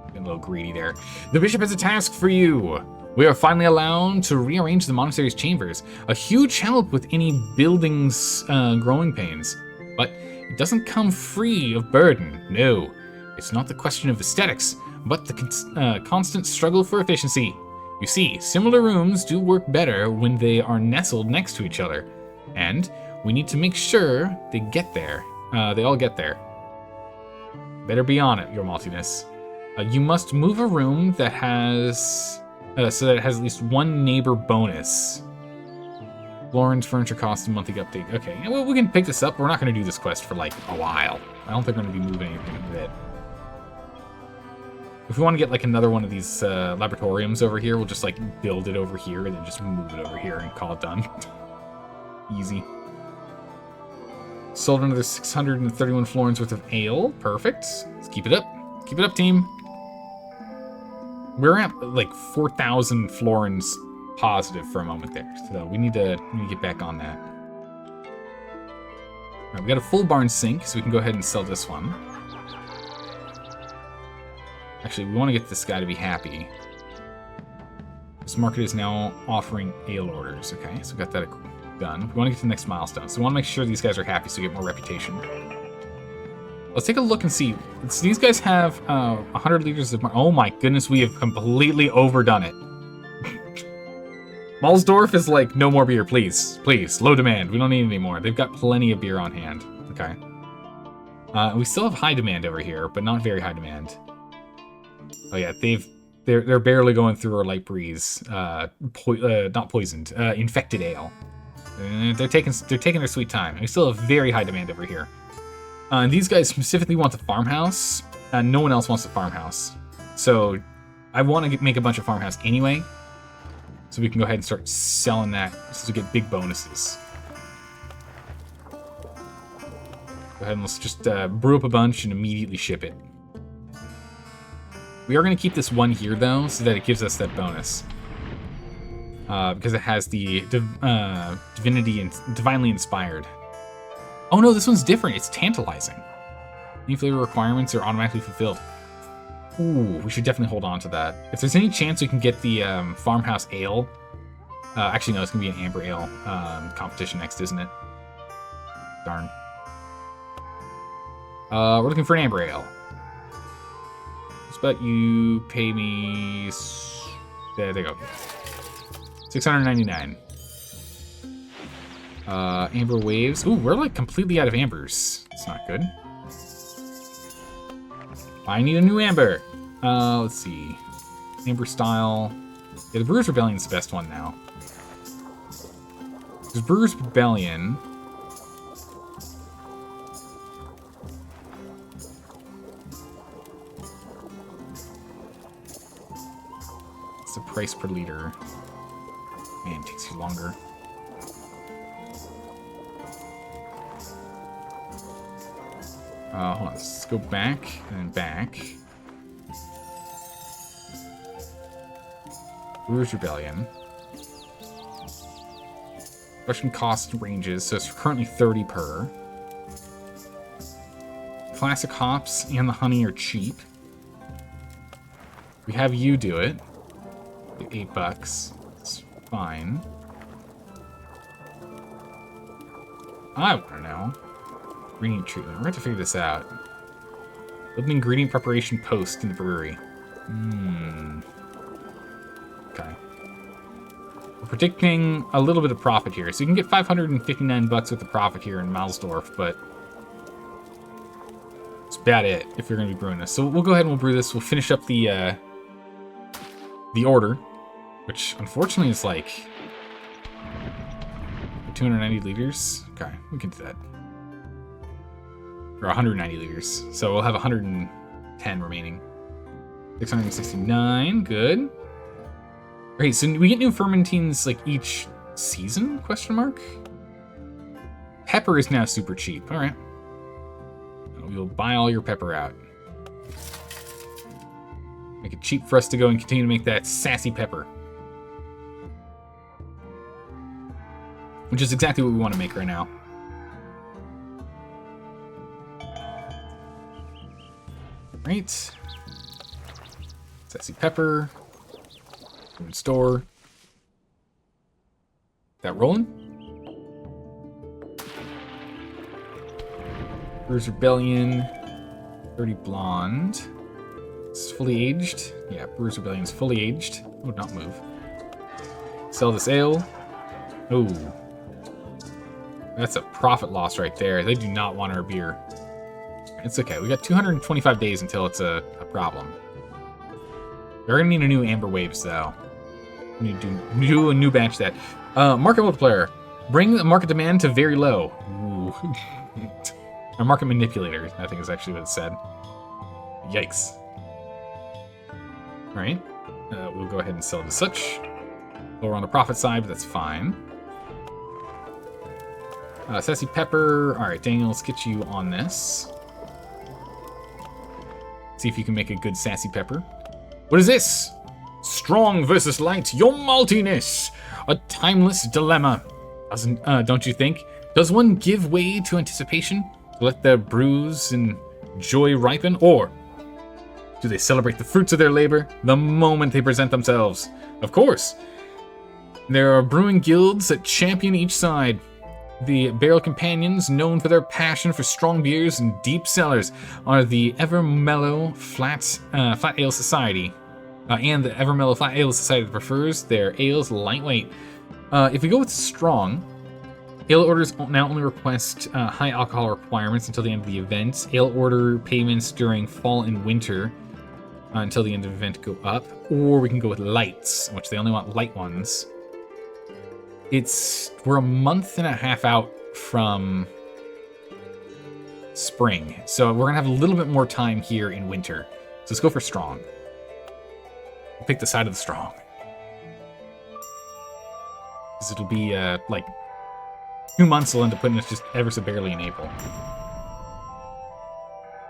Getting a little greedy there. The bishop has a task for you. We are finally allowed to rearrange the monastery's chambers. A huge help with any building's growing pains. But it doesn't come free of burden. No. It's not the question of aesthetics, but the constant struggle for efficiency. You see, similar rooms do work better when they are nestled next to each other. And we need to make sure they get there. They all get there. Better be on it, your maltiness. You must move a room that has... so that it has at least one neighbor bonus. Lauren's furniture costs a monthly update. Okay, well, we can pick this up. We're not going to do this quest for like a while. I don't think we're going to be moving anything with it. If we want to get like another one of these laboratoriums over here, we'll just like build it over here and then just move it over here and call it done. Easy. Sold another 631 florins worth of ale. Perfect. Let's keep it up. Keep it up, team. We're at like 4,000 florins positive for a moment there, so we need to get back on that. All right, we got a full barn sink, so we can go ahead and sell this one. Actually, we want to get this guy to be happy. This market is now offering ale orders. Okay, so we got that done. We want to get to the next milestone, so we want to make sure these guys are happy so we get more reputation. Let's take a look and see. So these guys have 100 liters of... Oh my goodness, we have completely overdone it. Malsdorf is like, no more beer, please. Please, low demand. We don't need any more. They've got plenty of beer on hand. Okay. We still have high demand over here, but not very high demand. Oh yeah, they're barely going through our light breeze. Not poisoned. Infected ale. They're taking their sweet time. And we still have very high demand over here. And these guys specifically want the farmhouse. No one else wants the farmhouse. So I want to make a bunch of farmhouse anyway. So we can go ahead and start selling that so we get big bonuses. Go ahead and let's just brew up a bunch and immediately ship it. We are going to keep this one here, though, so that it gives us that bonus. Because it has the divinely inspired. Oh no, this one's different. It's tantalizing. Any flavor requirements are automatically fulfilled. Ooh, we should definitely hold on to that. If there's any chance we can get the farmhouse ale. Actually, no, it's going to be an amber ale competition next, isn't it? Darn. We're looking for an amber ale. But you pay me... There they go. 699. Amber waves. Ooh, we're like completely out of ambers. That's not good. I need a new amber. Let's see. Amber style. Yeah, the Brewer's Rebellion is the best one now. There's Brewer's Rebellion. What's the price per liter? Man, it takes you longer. Hold on, let's go back and then back. Brewer's Rebellion. Russian cost ranges, so it's currently 30 per. Classic hops and the honey are cheap. We have you do it. $8. Let's fine. I want to know. Ingredient treatment. We're going to have to figure this out. Build an ingredient preparation post in the brewery. Okay. We're predicting a little bit of profit here. So you can get 559 bucks worth of profit here in Maelsdorf, but it's about it if you're going to be brewing this. So we'll go ahead and we'll brew this. We'll finish up the order, which unfortunately is like 290 liters. Okay, we can do that. Or 190 liters. So we'll have 110 remaining. 669, good. Okay, so we get new fermentines like each season, question mark? Pepper is now super cheap, all right. We'll buy all your pepper out. Make it cheap for us to go and continue to make that sassy pepper. Which is exactly what we want to make right now. Right. Sassy pepper. Store. That rolling? Brewers Rebellion. 30 blonde. It's fully aged. Yeah, Brewers Rebellion is fully aged. Would not move. Sell this ale. Ooh. That's a profit loss right there. They do not want our beer. It's okay. We got 225 days until it's a problem. We're going to need a new Amber Waves, though. We need to do a new batch of that. Market multiplier. Bring the market demand to very low. Ooh. A market manipulator, I think is actually what it said. Yikes. Alright. We'll go ahead and sell it as such. Lower on the profit side, but that's fine. Sassy Pepper. Alright, Daniel, let's get you on this. See if you can make a good Sassy Pepper. What is this? Strong versus light, your maltiness. A timeless dilemma. Don't you think? Does one give way to anticipation? To let their brews and joy ripen? Or do they celebrate the fruits of their labor the moment they present themselves? Of course. There are brewing guilds that champion each side. The Barrel Companions, known for their passion for strong beers and deep cellars, are the Ever Mellow Flat Ale Society. And the Ever Mellow Flat Ale Society that prefers their ales lightweight. If we go with strong, ale orders now only request high alcohol requirements until the end of the event. Ale order payments during fall and winter until the end of the event go up. Or we can go with lights, which they only want light ones. We're a month and a half out from spring, so we're gonna have a little bit more time here in winter. So let's go for strong. We'll pick the side of the strong. Because it'll be like 2 months will end up putting us just ever so barely in April.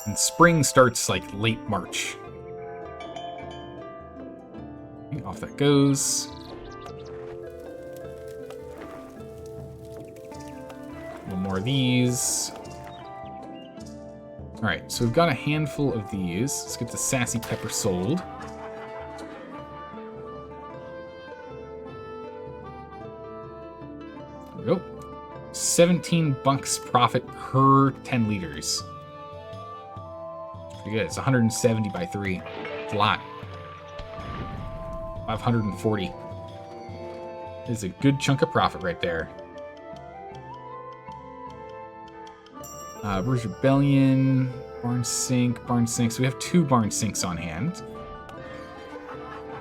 And spring starts like late March. Okay, off that goes. One more of these. Alright, so we've got a handful of these. Let's get the Sassy Pepper sold. There we go. 17 bucks profit per 10 liters. Pretty good. It's 170 by 3. It's a lot. 540. Is a good chunk of profit right there. Brewers Rebellion, Barn Sink. So we have 2 Barn Sinks on hand.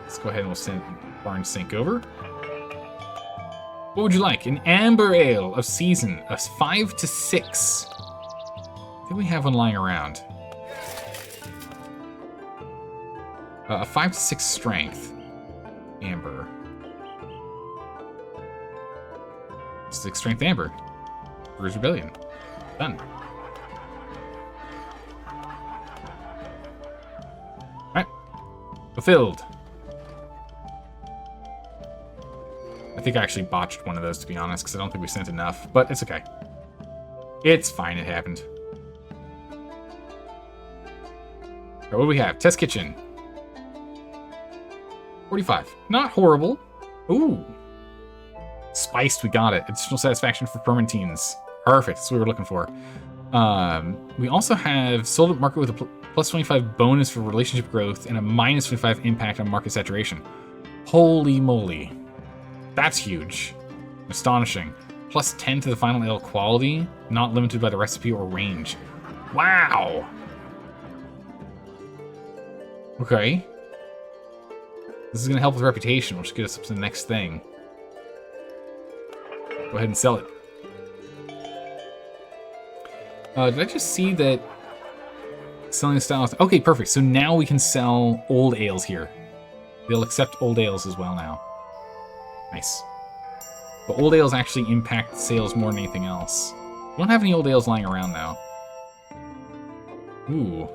Let's go ahead and we'll send Barn Sink over. What would you like? An Amber Ale of season, a 5 to 6. I think we have one lying around. A 5 to 6 strength. Amber. 6 strength Amber. Brewers Rebellion. Done. Fulfilled. I think I actually botched one of those, to be honest, because I don't think we sent enough, but it's okay. It's fine, it happened. Right, what do we have? Test kitchen. 45. Not horrible. Ooh. Spiced, we got it. Additional satisfaction for fermentines. Perfect, that's what we were looking for. We also have sold at market with a plus 25 bonus for relationship growth and a minus 25 impact on market saturation. Holy moly. That's huge. Astonishing. Plus 10 to the final ale quality, not limited by the recipe or range. Wow! Okay. This is going to help with reputation, which will get us up to the next thing. Go ahead and sell it. Did I just see that selling styles? Okay, perfect. So now we can sell old ales here. They'll accept old ales as well now. Nice. But old ales actually impact sales more than anything else. We don't have any old ales lying around now. Ooh.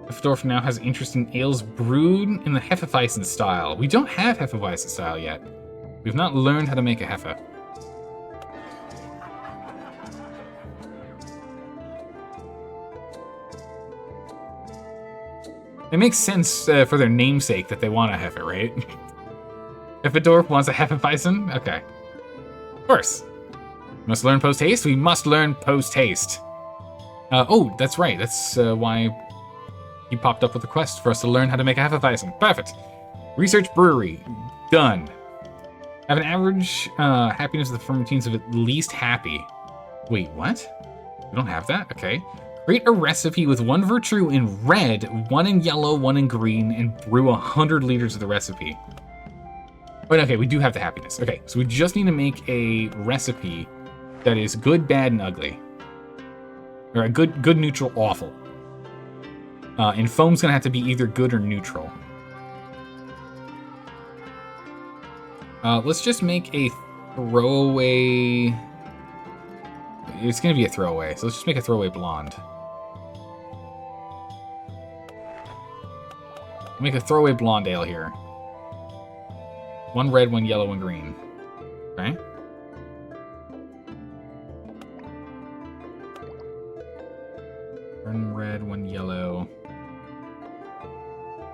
Hefedorf now has interest in ales brewed in the Hefeweizen style. We don't have Hefeweizen style yet. We've not learned how to make a Hefe. It makes sense for their namesake that they want a Hefe, right? Hefedorf wants a Hefeweizen? Okay. Of course. Must learn post-haste? We must learn post-haste. Oh, that's right. That's why he popped up with a quest for us to learn how to make a Hefeweizen. Perfect. Research brewery. Done. Have an average happiness of the fermentines of at least happy. Wait, what? We don't have that? Okay. Create a recipe with 1 virtue in red, 1 in yellow, 1 in green, and brew 100 liters of the recipe. Wait, okay, we do have the happiness. Okay, so we just need to make a recipe that is good, bad, and ugly. Or a good, neutral, awful. And foam's gonna have to be either good or neutral. Let's just make a throwaway... It's gonna be a throwaway, so let's just make a throwaway blonde. Make a throwaway blonde ale here. 1 red, 1 yellow, 1 green. Okay. One red, 1 yellow.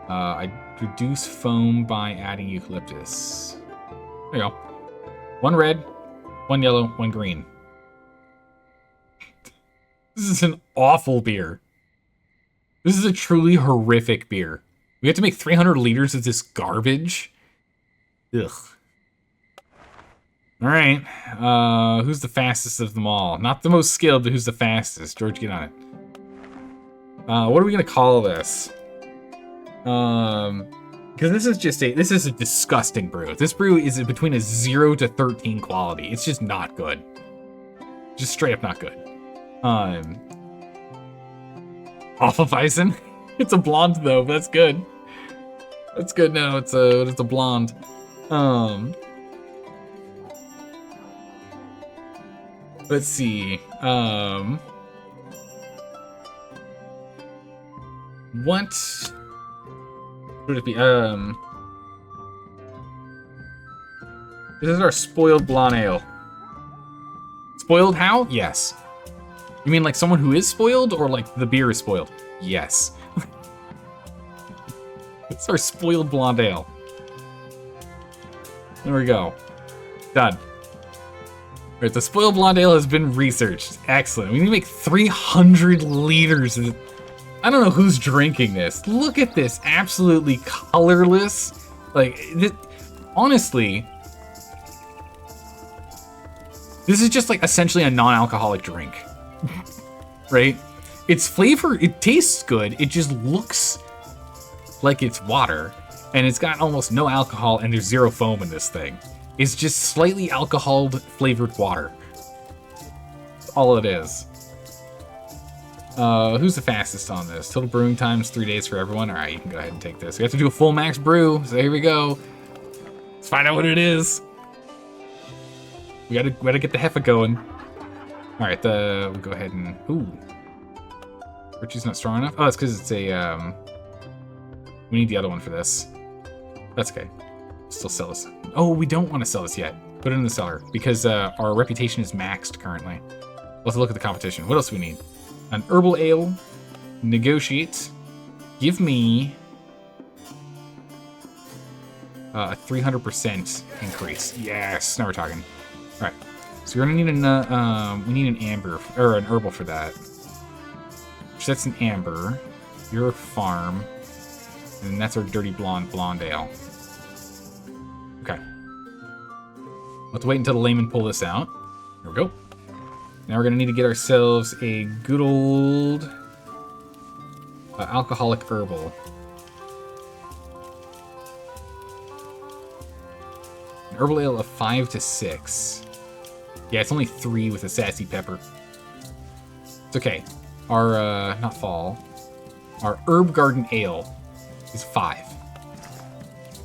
I reduce foam by adding eucalyptus. There you go. 1 red, 1 yellow, 1 green. This is an awful beer. This is a truly horrific beer. We have to make 300 liters of this garbage? Ugh. Alright. Who's the fastest of them all? Not the most skilled, but who's the fastest? George, get on it. What are we gonna call this? Because this is a disgusting brew. This brew is between a 0 to 13 quality. It's just not good. Just straight up not good. Hefeweizen? It's a blonde though, but that's good. That's good now. It's a blonde. Let's see. What would it be? This is our spoiled blonde ale. Spoiled how? Yes. You mean like someone who is spoiled, or like the beer is spoiled? Yes. It's our spoiled blonde ale. There we go. Done. Alright, the spoiled blonde ale has been researched. Excellent. We need to make 300 liters. I don't know who's drinking this. Look at this. Absolutely colorless. Like, honestly, this is just like essentially a non-alcoholic drink. Right? Its flavor, it tastes good. It just looks like it's water. And it's got almost no alcohol, and there's 0 foam in this thing. It's just slightly alcohol-flavored water. That's all it is. Who's the fastest on this? Total brewing time is 3 days for everyone. All right, you can go ahead and take this. We have to do a full max brew, so here we go. Let's find out what it is. We gotta get the Hefe going. All right, we'll go ahead and ooh. Virtue's not strong enough. Oh, it's because it's a we need the other one for this. That's okay. Still sell this. Oh, we don't want to sell this yet. Put it in the cellar because our reputation is maxed currently. Let's look at the competition. What else do we need? An herbal ale. Negotiate. Give me a 300% increase. Yes, now we're talking. All right, so we're gonna need we need an amber or an herbal for that. So that's an amber. You're a farm, and that's our dirty blonde ale. Okay. We'll have to wait until the layman pull this out. There we go. Now we're gonna need to get ourselves a good old alcoholic herbal. An herbal ale of 5 to 6. Yeah, it's only 3 with a sassy pepper. It's okay. Our, not fall. Our herb garden ale is 5.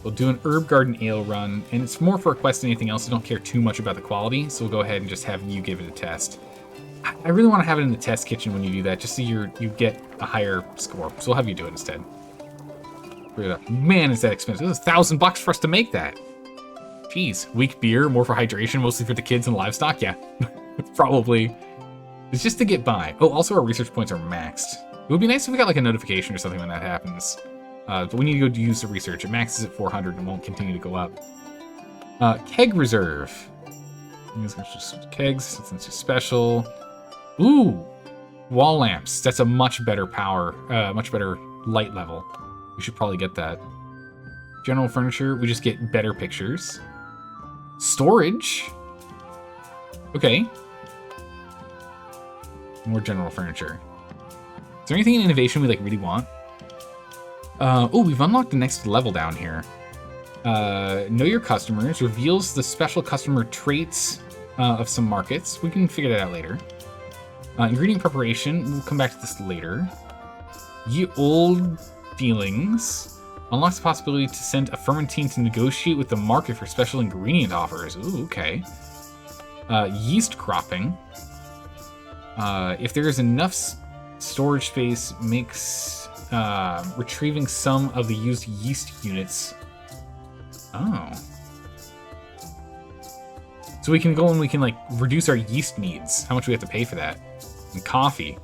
We'll do an herb garden ale run, and it's more for a quest than anything else. I don't care too much about the quality, so we'll go ahead and just have you give it a test. I really want to have it in the test kitchen when you do that, just so you get a higher score. So we'll have you do it instead. Man, is that expensive. This is $1,000 for us to make that. Jeez, weak beer, more for hydration, mostly for the kids and livestock? Yeah, probably. It's just to get by. Oh, also our research points are maxed. It would be nice if we got like a notification or something when that happens. But we need to go use the research. It maxes at 400 and won't continue to go up. Keg reserve. These are just kegs, that's just special. Ooh, wall lamps. That's a much better power, much better light level. We should probably get that. General furniture, we just get better pictures. Storage. Okay. More general furniture. Is there anything in innovation we like really want? Oh, we've unlocked the next level down here. Know your customers reveals the special customer traits of some markets. We can figure that out later. Ingredient preparation, we'll come back to this later. Ye old dealings unlocks the possibility to send a fermentine to negotiate with the market for special ingredient offers. Ooh, okay. Yeast cropping. If there is enough storage space, makes retrieving some of the used yeast units. Oh. So we can go and we can like reduce our yeast needs. How much we have to pay for that? And coffee.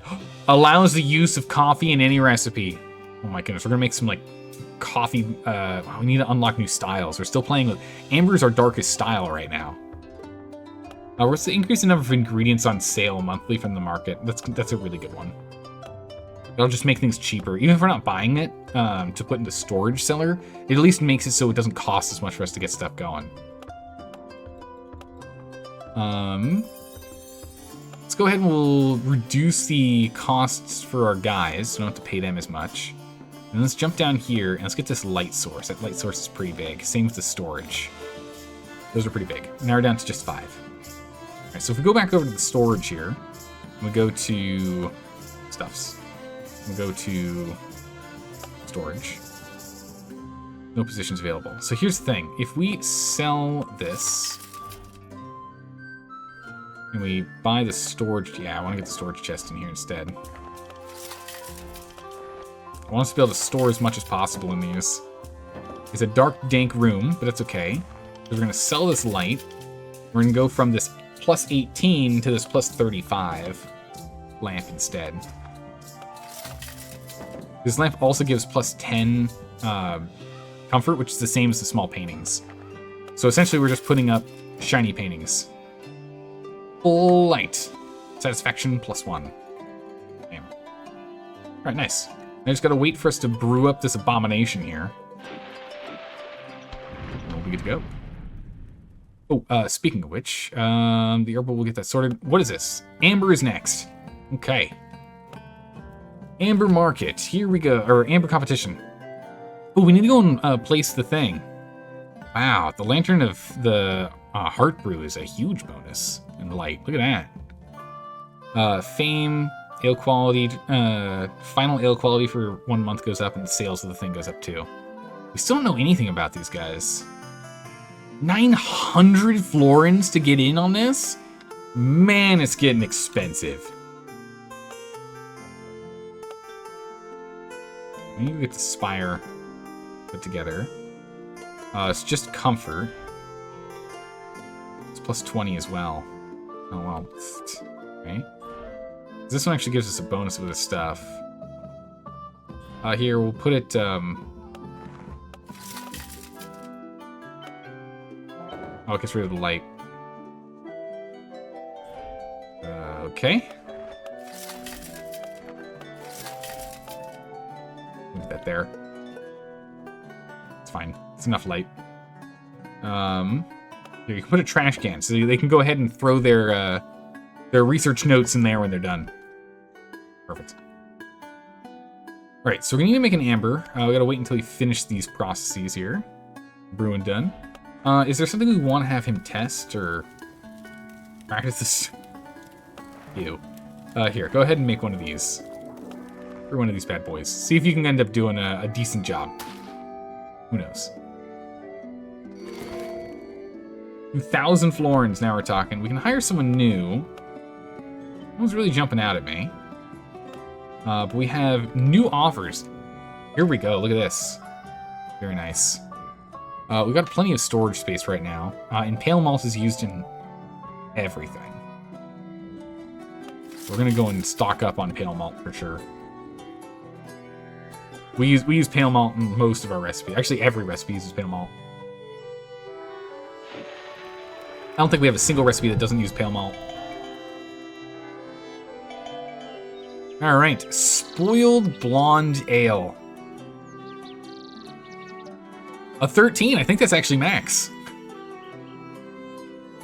Allows the use of coffee in any recipe. Oh my goodness, we're gonna make some like coffee. We need to unlock new styles. We're still playing with Amber is our darkest style right now. We're to increase the number of ingredients on sale monthly from the market. That's a really good one. It'll just make things cheaper. Even if we're not buying it to put in the storage cellar, it at least makes it so it doesn't cost as much for us to get stuff going. Let's go ahead and we'll reduce the costs for our guys. So we don't have to pay them as much. And let's jump down here and let's get this light source. That light source is pretty big. Same with the storage. Those are pretty big. Now we're down to just 5. All right, so if we go back over to the storage here, we go to stuffs. We go to storage. No positions available. So here's the thing. If we sell this and we buy the storage, yeah, I want to get the storage chest in here instead. I want us to be able to store as much as possible in these. It's a dark, dank room, but that's okay. So we're going to sell this light. We're going to go from this plus 18 to this plus 35 lamp instead. This lamp also gives plus 10 comfort, which is the same as the small paintings. So essentially we're just putting up shiny paintings. Full light. Satisfaction plus 1. Damn. Alright, nice. I just gotta wait for us to brew up this abomination here. And we'll be good to go. Oh, speaking of which, the herbal will get that sorted. What is this? Amber is next. Okay. Amber market. Here we go. Or amber competition. Oh, we need to go and place the thing. Wow, the lantern of the heart brew is a huge bonus in light. Look at that. Fame, ale quality, final ale quality for 1 month goes up, and the sales of the thing goes up too. We still don't know anything about these guys. 900 florins to get in on this? Man, it's getting expensive. I need to get the spire put together. It's just comfort. It's plus 20 as well. Oh, well. Okay. This one actually gives us a bonus with this stuff. Here, we'll put it, Oh, it gets rid of the light. Okay. Move that there. It's fine. It's enough light. Here, you can put a trash can, so they can go ahead and throw their research notes in there when they're done. Perfect. Alright, so we're gonna need to make an amber. We gotta wait until we finish these processes here. Brew and done. Is there something we want to have him test, or practice this? Ew. Here, go ahead and make one of these. Brew one of these bad boys. See if you can end up doing a decent job. Who knows? 2,000 florins, now we're talking. We can hire someone new. No one's really jumping out at me. But we have new offers. Here we go, look at this. Very nice. We've got plenty of storage space right now. And pale malt is used in everything. We're gonna go and stock up on pale malt for sure. We use pale malt in most of our recipes. Actually, every recipe uses pale malt. I don't think we have a single recipe that doesn't use pale malt. Alright, spoiled blonde ale. A 13, I think that's actually max.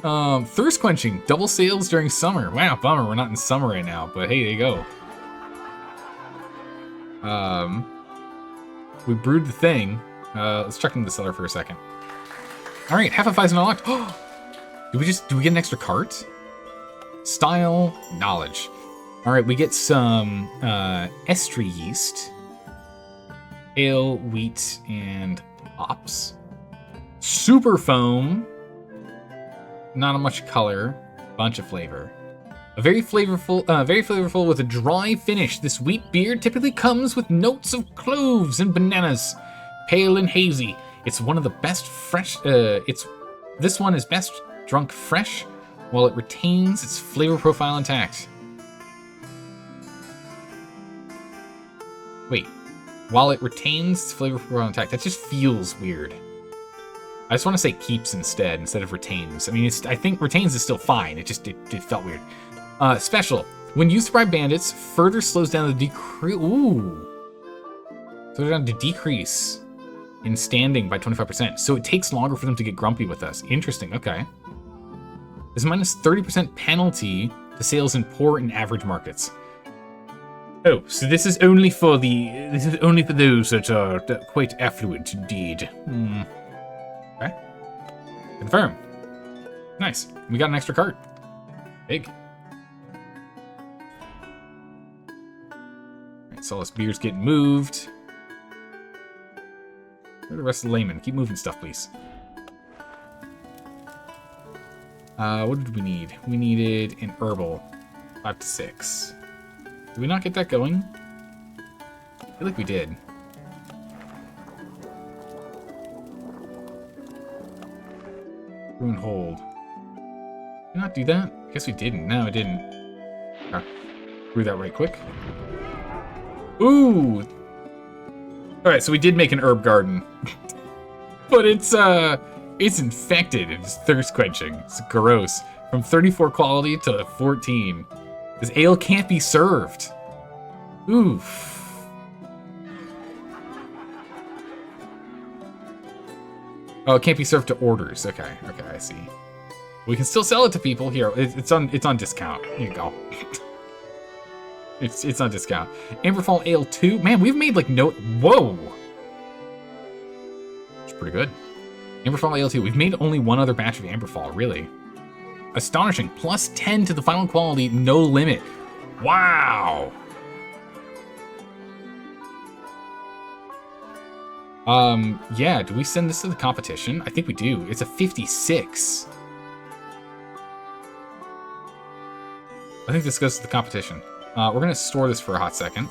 Thirst quenching, double sales during summer. Wow, bummer, we're not in summer right now, but hey, there you go. We brewed the thing. Let's check into the cellar for a second. Alright, half a Weizen unlocked. Do we get an extra cart? Style, knowledge. Alright, we get some estry yeast, ale, wheat, and hops. Super foam. Not much color. Bunch of flavor. Very flavorful with a dry finish. This wheat beer typically comes with notes of cloves and bananas. Pale and hazy. It's one of the best fresh. This one is best drunk fresh, while it retains its flavor profile intact. Wait, while it retains its flavor profile intact, that just feels weird. I just want to say keeps instead of retains. I mean, I think retains is still fine. It felt weird. Special. When used by bandits, further slows down the decrease. Ooh. Slows down to decrease in standing by 25%. So it takes longer for them to get grumpy with us. Interesting. Okay. There's a minus 30% penalty to sales in poor and average markets. Oh, so this is only for those that are quite affluent indeed. Okay. Confirm. Nice. We got an extra cart. Big. Alright, so this beer's getting moved. Where are the rest of the laymen? Keep moving stuff, please. What did we need? We needed an herbal. 5 to 6. Did we not get that going? I feel like we did. Brew and hold. Did we not do that? I guess we didn't. No, it didn't. Okay. Brew that right quick. Ooh! Alright, so we did make an herb garden. But it's infected. It's thirst quenching. It's gross. From 34 quality to 14. This ale can't be served. Oof. Oh, it can't be served to orders. Okay, I see. We can still sell it to people. Here, it's on discount. Here you go. it's on discount. Amberfall Ale 2. Man, we've made like no. Whoa. It's pretty good. Amberfall Ale 2. We've made only one other batch of Amberfall. Really. Astonishing. Plus 10 to the final quality. No limit. Wow. Yeah, do we send this to the competition? I think we do. It's a 56. I think this goes to the competition. We're gonna store this for a hot second,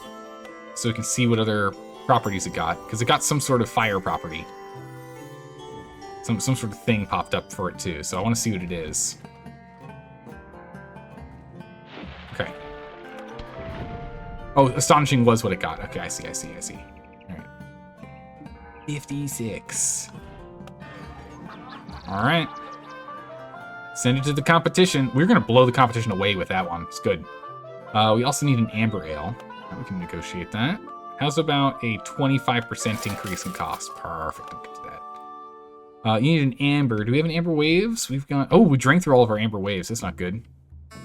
so we can see what other properties it got, because it got some sort of fire property. Some sort of thing popped up for it too, so I want to see what it is. Okay. Oh, astonishing was what it got. Okay, I see. All right. 56. All right. Send it to the competition. We're going to blow the competition away with that one. It's good. We also need an amber ale. We can negotiate that. How's about a 25% increase in cost? Perfect. I'll get to that. You need an amber. Do we have an amber waves? We've got... Oh, we drank through all of our amber waves. That's not good. All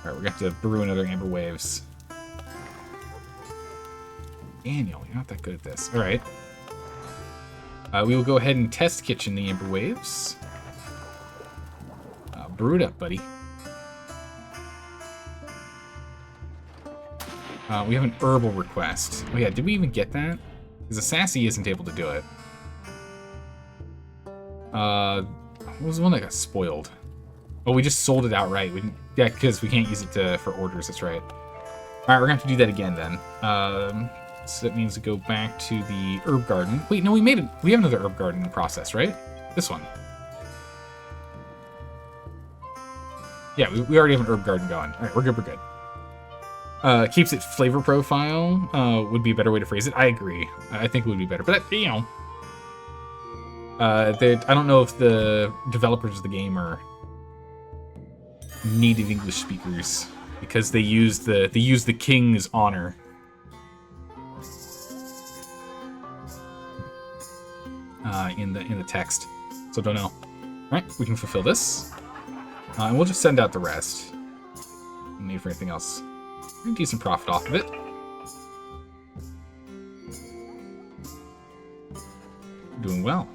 right, we're going to have to brew another amber waves. Daniel, you're not that good at this. All right. We will go ahead and test kitchen the amber waves. Brew it up, buddy. We have an herbal request. Oh yeah, did we even get that? Because the Sassy isn't able to do it. What was the one that got spoiled? Oh, we just sold it outright. We didn't, yeah, because we can't use it for orders, that's right. Alright, we're going to have to do that again then. So that means we go back to the herb garden. Wait, no, we have another herb garden in process, right? This one. Yeah, we already have an herb garden going. Alright, we're good. Keeps it flavor profile would be a better way to phrase it. I agree. I think it would be better. But, you know, I don't know if the developers of the game are native English speakers because they use the king's honor. In the text. So don't know. Alright, we can fulfill this. And we'll just send out the rest. No need for anything else. Decent profit off of it. Doing well.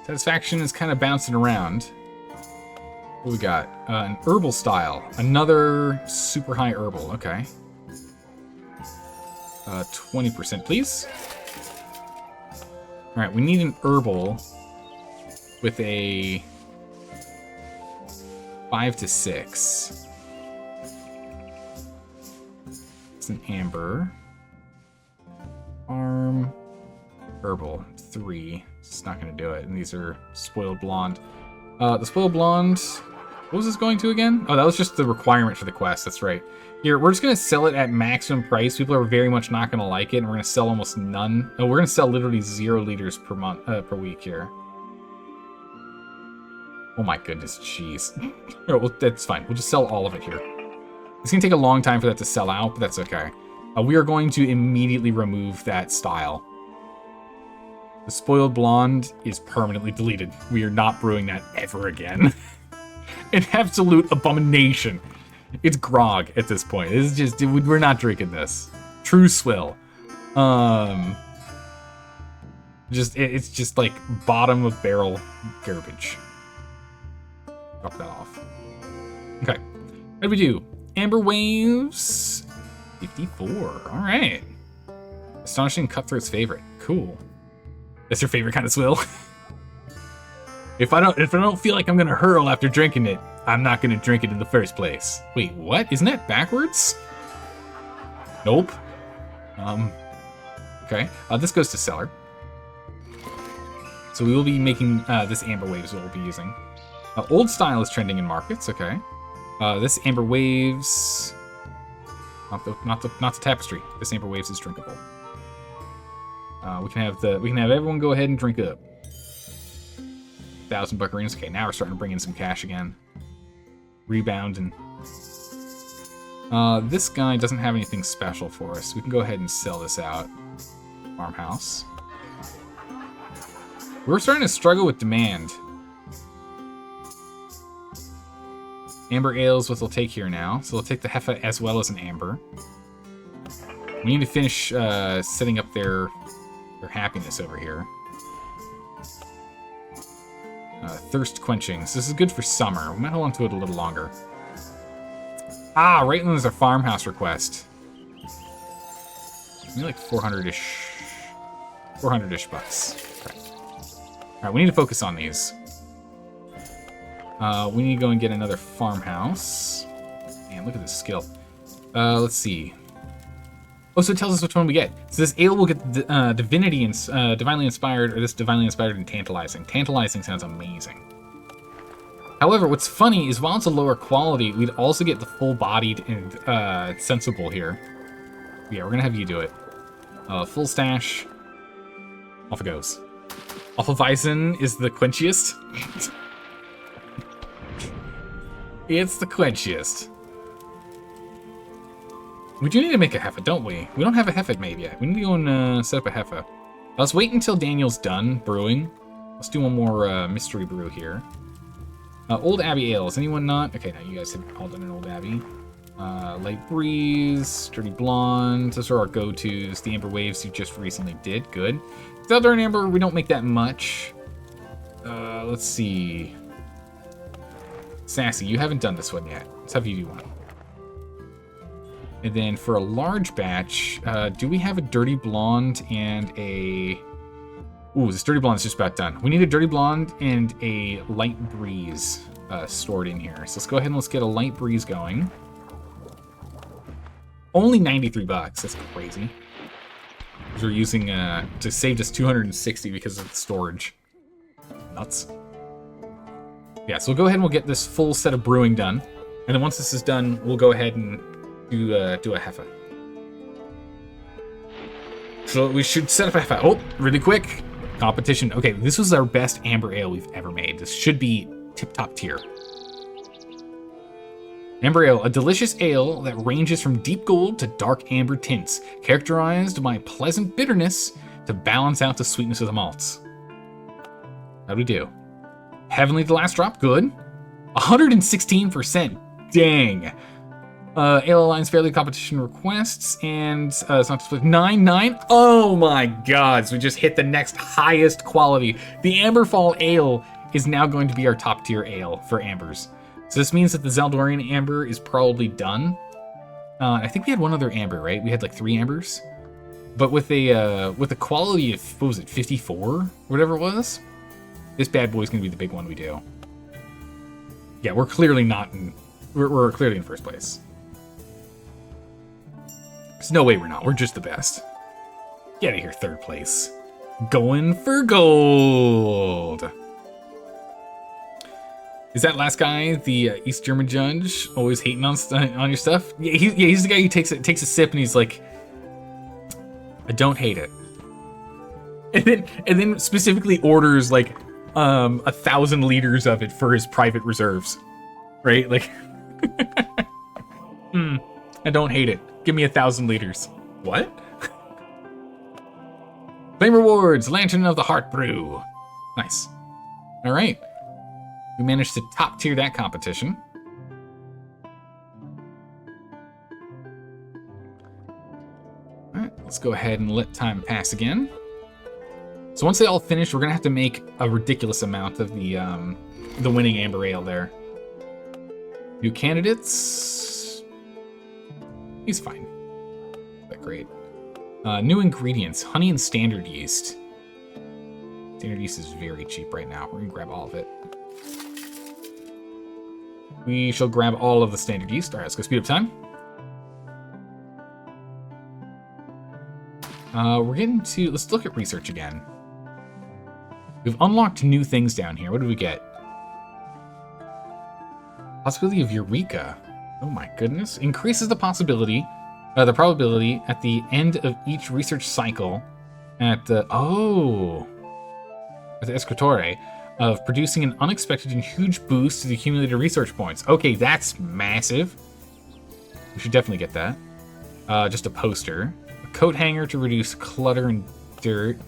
Satisfaction is kind of bouncing around. What we got? An herbal style. Another super high herbal. Okay. 20%, please. Alright, we need an herbal with a 5 to 6. It's an amber. Farm. Herbal. 3. It's not going to do it. And these are spoiled blonde. The spoiled blonde... What was this going to again? Oh, that was just the requirement for the quest. That's right. Here, we're just going to sell it at maximum price. People are very much not going to like it, and we're going to sell almost none. No, we're going to sell literally 0 liters per month, per week here. Oh my goodness, jeez. Oh, well, that's fine. We'll just sell all of it here. It's going to take a long time for that to sell out, but that's okay. We are going to immediately remove that style. The spoiled blonde is permanently deleted. We are not brewing that ever again. An absolute abomination. It's grog at this point. It's just, we're not drinking this. True swill. It's just like bottom of barrel garbage. Drop that off. Okay. What do we do? Amber waves. 54. All right. Astonishing Cutthroat's favorite. Cool. That's your favorite kind of swill? If I don't feel like I'm gonna hurl after drinking it, I'm not gonna drink it in the first place. Wait, what? Isn't that backwards? Nope. Okay. This goes to cellar. So we will be making this amber waves what we'll be using. Old style is trending in markets. Okay. This amber waves, not the tapestry. This amber waves is drinkable. We can have everyone go ahead and drink up. 1,000 buckaroons. Okay, now we're starting to bring in some cash again. Rebound and this guy doesn't have anything special for us. We can go ahead and sell this out. Farmhouse. We're starting to struggle with demand. Amber ales, what they'll take here now. So they'll take the Heffa as well as an amber. We need to finish setting up their happiness over here. Thirst quenching. So this is good for summer. We might hold on to it a little longer. Ah, right when there's a farmhouse request. Maybe like 400-ish. 400-ish bucks. Okay. Alright, we need to focus on these. We need to go and get another farmhouse. Man, look at this skill. Let's see. Oh, so it tells us which one we get. So this ale will get divinely inspired, or this divinely inspired and tantalizing. Tantalizing sounds amazing. However, what's funny is while it's a lower quality, we'd also get the full-bodied and sensible here. Yeah, we're gonna have you do it. Full stash. Off it goes. Weizen is the quenchiest. It's the quenchiest. We do need to make a Heffa, don't we? We don't have a Heffa made yet. We need to go and set up a Heffa. Let's wait until Daniel's done brewing. Let's do one more mystery brew here. Old Abbey Ale. Is anyone not? Okay, now you guys have all done an Old Abbey. Light Breeze, Dirty Blonde. Those are our go-tos. The Amber Waves you just recently did. Good. Zelda and Amber, we don't make that much. Let's see. Sassy, you haven't done this one yet. Let's have you do one. And then for a large batch, do we have a Dirty Blonde and a... Ooh, this Dirty Blonde's just about done. We need a Dirty Blonde and a Light Breeze stored in here. So let's go ahead and let's get a Light Breeze going. Only 93 bucks. That's crazy. We're using, just saved us 260 because of the storage. Nuts. Yeah, so we'll go ahead and we'll get this full set of brewing done. And then once this is done, we'll go ahead and do a Heffa. So we should set up a Heffa. Oh, really quick. Competition. Okay, this was our best amber ale we've ever made. This should be tip-top tier. Amber ale, a delicious ale that ranges from deep gold to dark amber tints, characterized by pleasant bitterness to balance out the sweetness of the malts. How'd we do? Heavenly the last drop, good. 116%, dang. Ale Alliance Fairly Competition requests, and it's not split 9-9. Oh my god, so we just hit the next highest quality. The Amberfall Ale is now going to be our top tier ale for ambers. So this means that the Zeldorian Amber is probably done. I think we had one other amber, right? We had like 3 ambers. But with a quality of, what was it, 54? Whatever it was? This bad boy's gonna be the big one we do. Yeah, we're clearly not in, we're clearly in first place. There's no way we're not, we're just the best. Get out of here, third place. Going for gold. Is that last guy the East German judge always hating on your stuff? Yeah, he's the guy who takes a sip and he's like, I don't hate it. And then specifically orders like 1,000 liters of it for his private reserves, right? Like, I don't hate it. Give me 1,000 liters. What? Flame rewards, Lantern of the Heart brew. Nice. All right. We managed to top tier that competition. All right, let's go ahead and let time pass again. So once they all finish, we're gonna have to make a ridiculous amount of the winning amber ale there. New candidates. He's fine. Not great. New ingredients: honey and standard yeast. Standard yeast is very cheap right now. We're gonna grab all of it. We shall grab all of the standard yeast. All right, let's go speed up time. We're getting to, let's look at research again. We've unlocked new things down here. What did we get? Possibility of Eureka. Oh my goodness. Increases the probability at the end of each research cycle at the Escritore of producing an unexpected and huge boost to the accumulated research points. Okay, that's massive. We should definitely get that. Just a poster. A coat hanger to reduce clutter and dirt.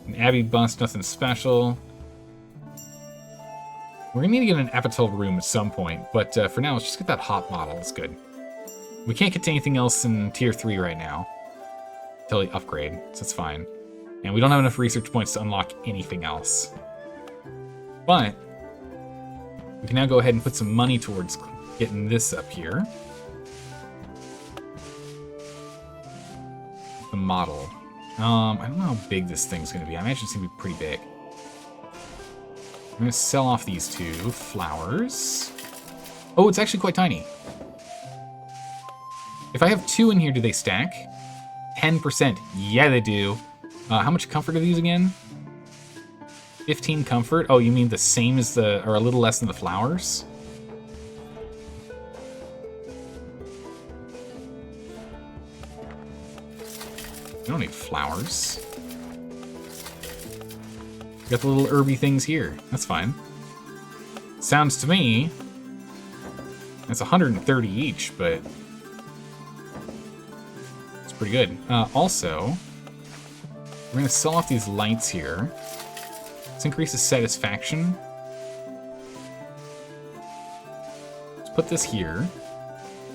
An Abbey bust, nothing special. We're gonna need to get an Apatow room at some point, but for now, let's just get that hop model. It's good. We can't get to anything else in tier 3 right now until we upgrade, so that's fine. And we don't have enough research points to unlock anything else. But we can now go ahead and put some money towards getting this up here. The model. I don't know how big this thing's gonna be. I imagine it's gonna be pretty big. I'm gonna sell off these 2 flowers. Oh, it's actually quite tiny. If I have 2 in here, do they stack? 10%. Yeah, they do. How much comfort are these again? 15 comfort. Oh, you mean the same as or a little less than the flowers? I don't need flowers. Got the little herby things here. That's fine. Sounds to me, that's 130 each, but it's pretty good. Also, we're gonna sell off these lights here. This increases satisfaction. Let's put this here.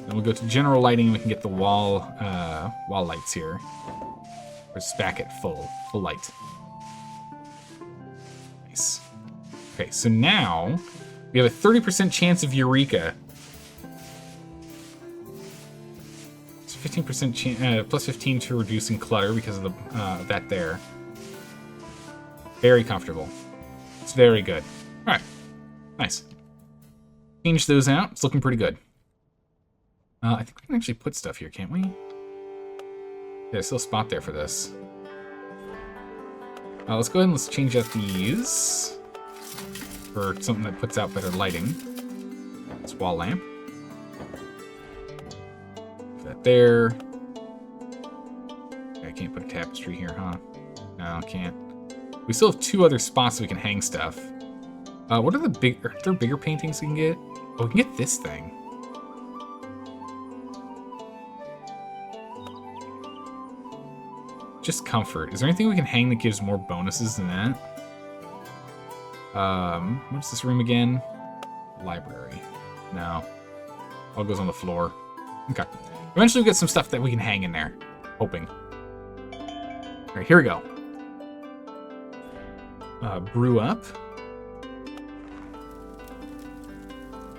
Then we'll go to general lighting and we can get the wall lights here. We're just back at full light. Nice. Okay, so now we have a 30% chance of Eureka. It's 15% chance, plus 15 to reducing clutter because of the that there. Very comfortable. It's very good. All right, nice. Change those out. It's looking pretty good. I think we can actually put stuff here, can't we? Yeah, there's still a spot there for this. Let's go ahead and let's change out these for something that puts out better lighting. This wall lamp. Put that there. I can't put a tapestry here, huh? No, I can't. We still have 2 other spots we can hang stuff. What are the big? Are there bigger paintings we can get? Oh, we can get this thing. Just comfort. Is there anything we can hang that gives more bonuses than that? What's this room again? Library. No. All goes on the floor. Okay. Eventually we'll get some stuff that we can hang in there. Hoping. Alright, here we go. Brew up.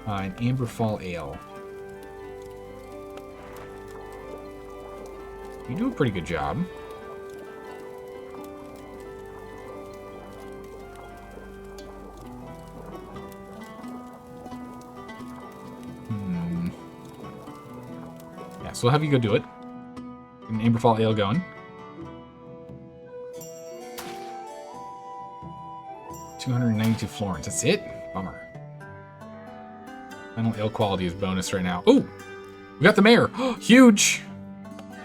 An Amberfall Ale. You do a pretty good job. Yeah, so we'll have you go do it. An Amberfall Ale going. 292 florins. That's it? Bummer. Final ale quality is bonus right now. Oh! We got the mayor! Huge!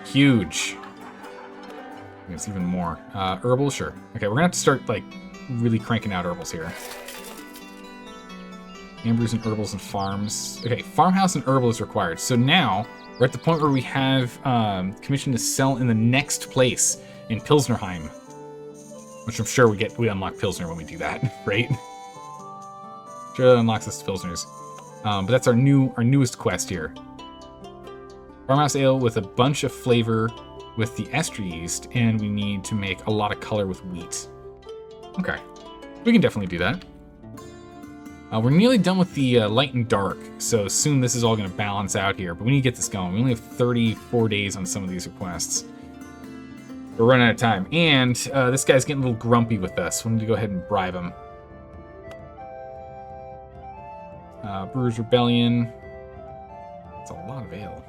Huge. I think it's even more. Herbals? Sure. Okay, we're gonna have to start, like, really cranking out herbals here. Ambers and herbals and farms. Okay, farmhouse and herbal is required. So now, we're at the point where we have commission to sell in the next place in Pilsnerheim. Which I'm sure we unlock Pilsner when we do that, right? Sure, that unlocks us to Pilsners. But that's our newest quest here. Farmhouse ale with a bunch of flavor with the ester yeast, and we need to make a lot of color with wheat. Okay, we can definitely do that. We're nearly done with the light and dark, so soon this is all going to balance out here. But we need to get this going. We only have 34 days on some of these requests. We're running out of time, and this guy's getting a little grumpy with us. We need to go ahead and bribe him. Brewer's Rebellion. It's a lot of ale.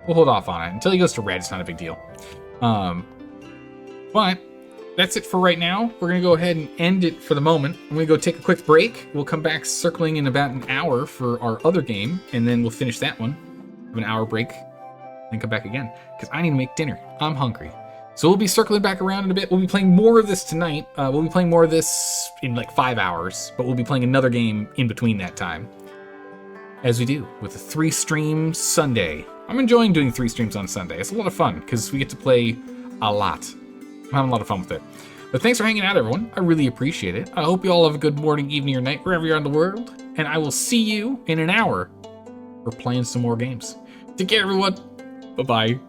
We'll hold off on it. Until he goes to red, it's not a big deal. But that's it for right now. We're going to go ahead and end it for the moment. I'm going to go take a quick break. We'll come back circling in about an hour for our other game, and then we'll finish that one. Have an hour break, then come back again, because I need to make dinner. I'm hungry. So we'll be circling back around in a bit. We'll be playing more of this tonight. We'll be playing more of this in like 5 hours, but we'll be playing another game in between that time. As we do with a 3-stream Sunday. I'm enjoying doing 3 streams on Sunday. It's a lot of fun because we get to play a lot. I'm having a lot of fun with it. But thanks for hanging out, everyone. I really appreciate it. I hope you all have a good morning, evening, or night, wherever you're in the world. And I will see you in an hour for playing some more games. Take care, everyone. Bye-bye.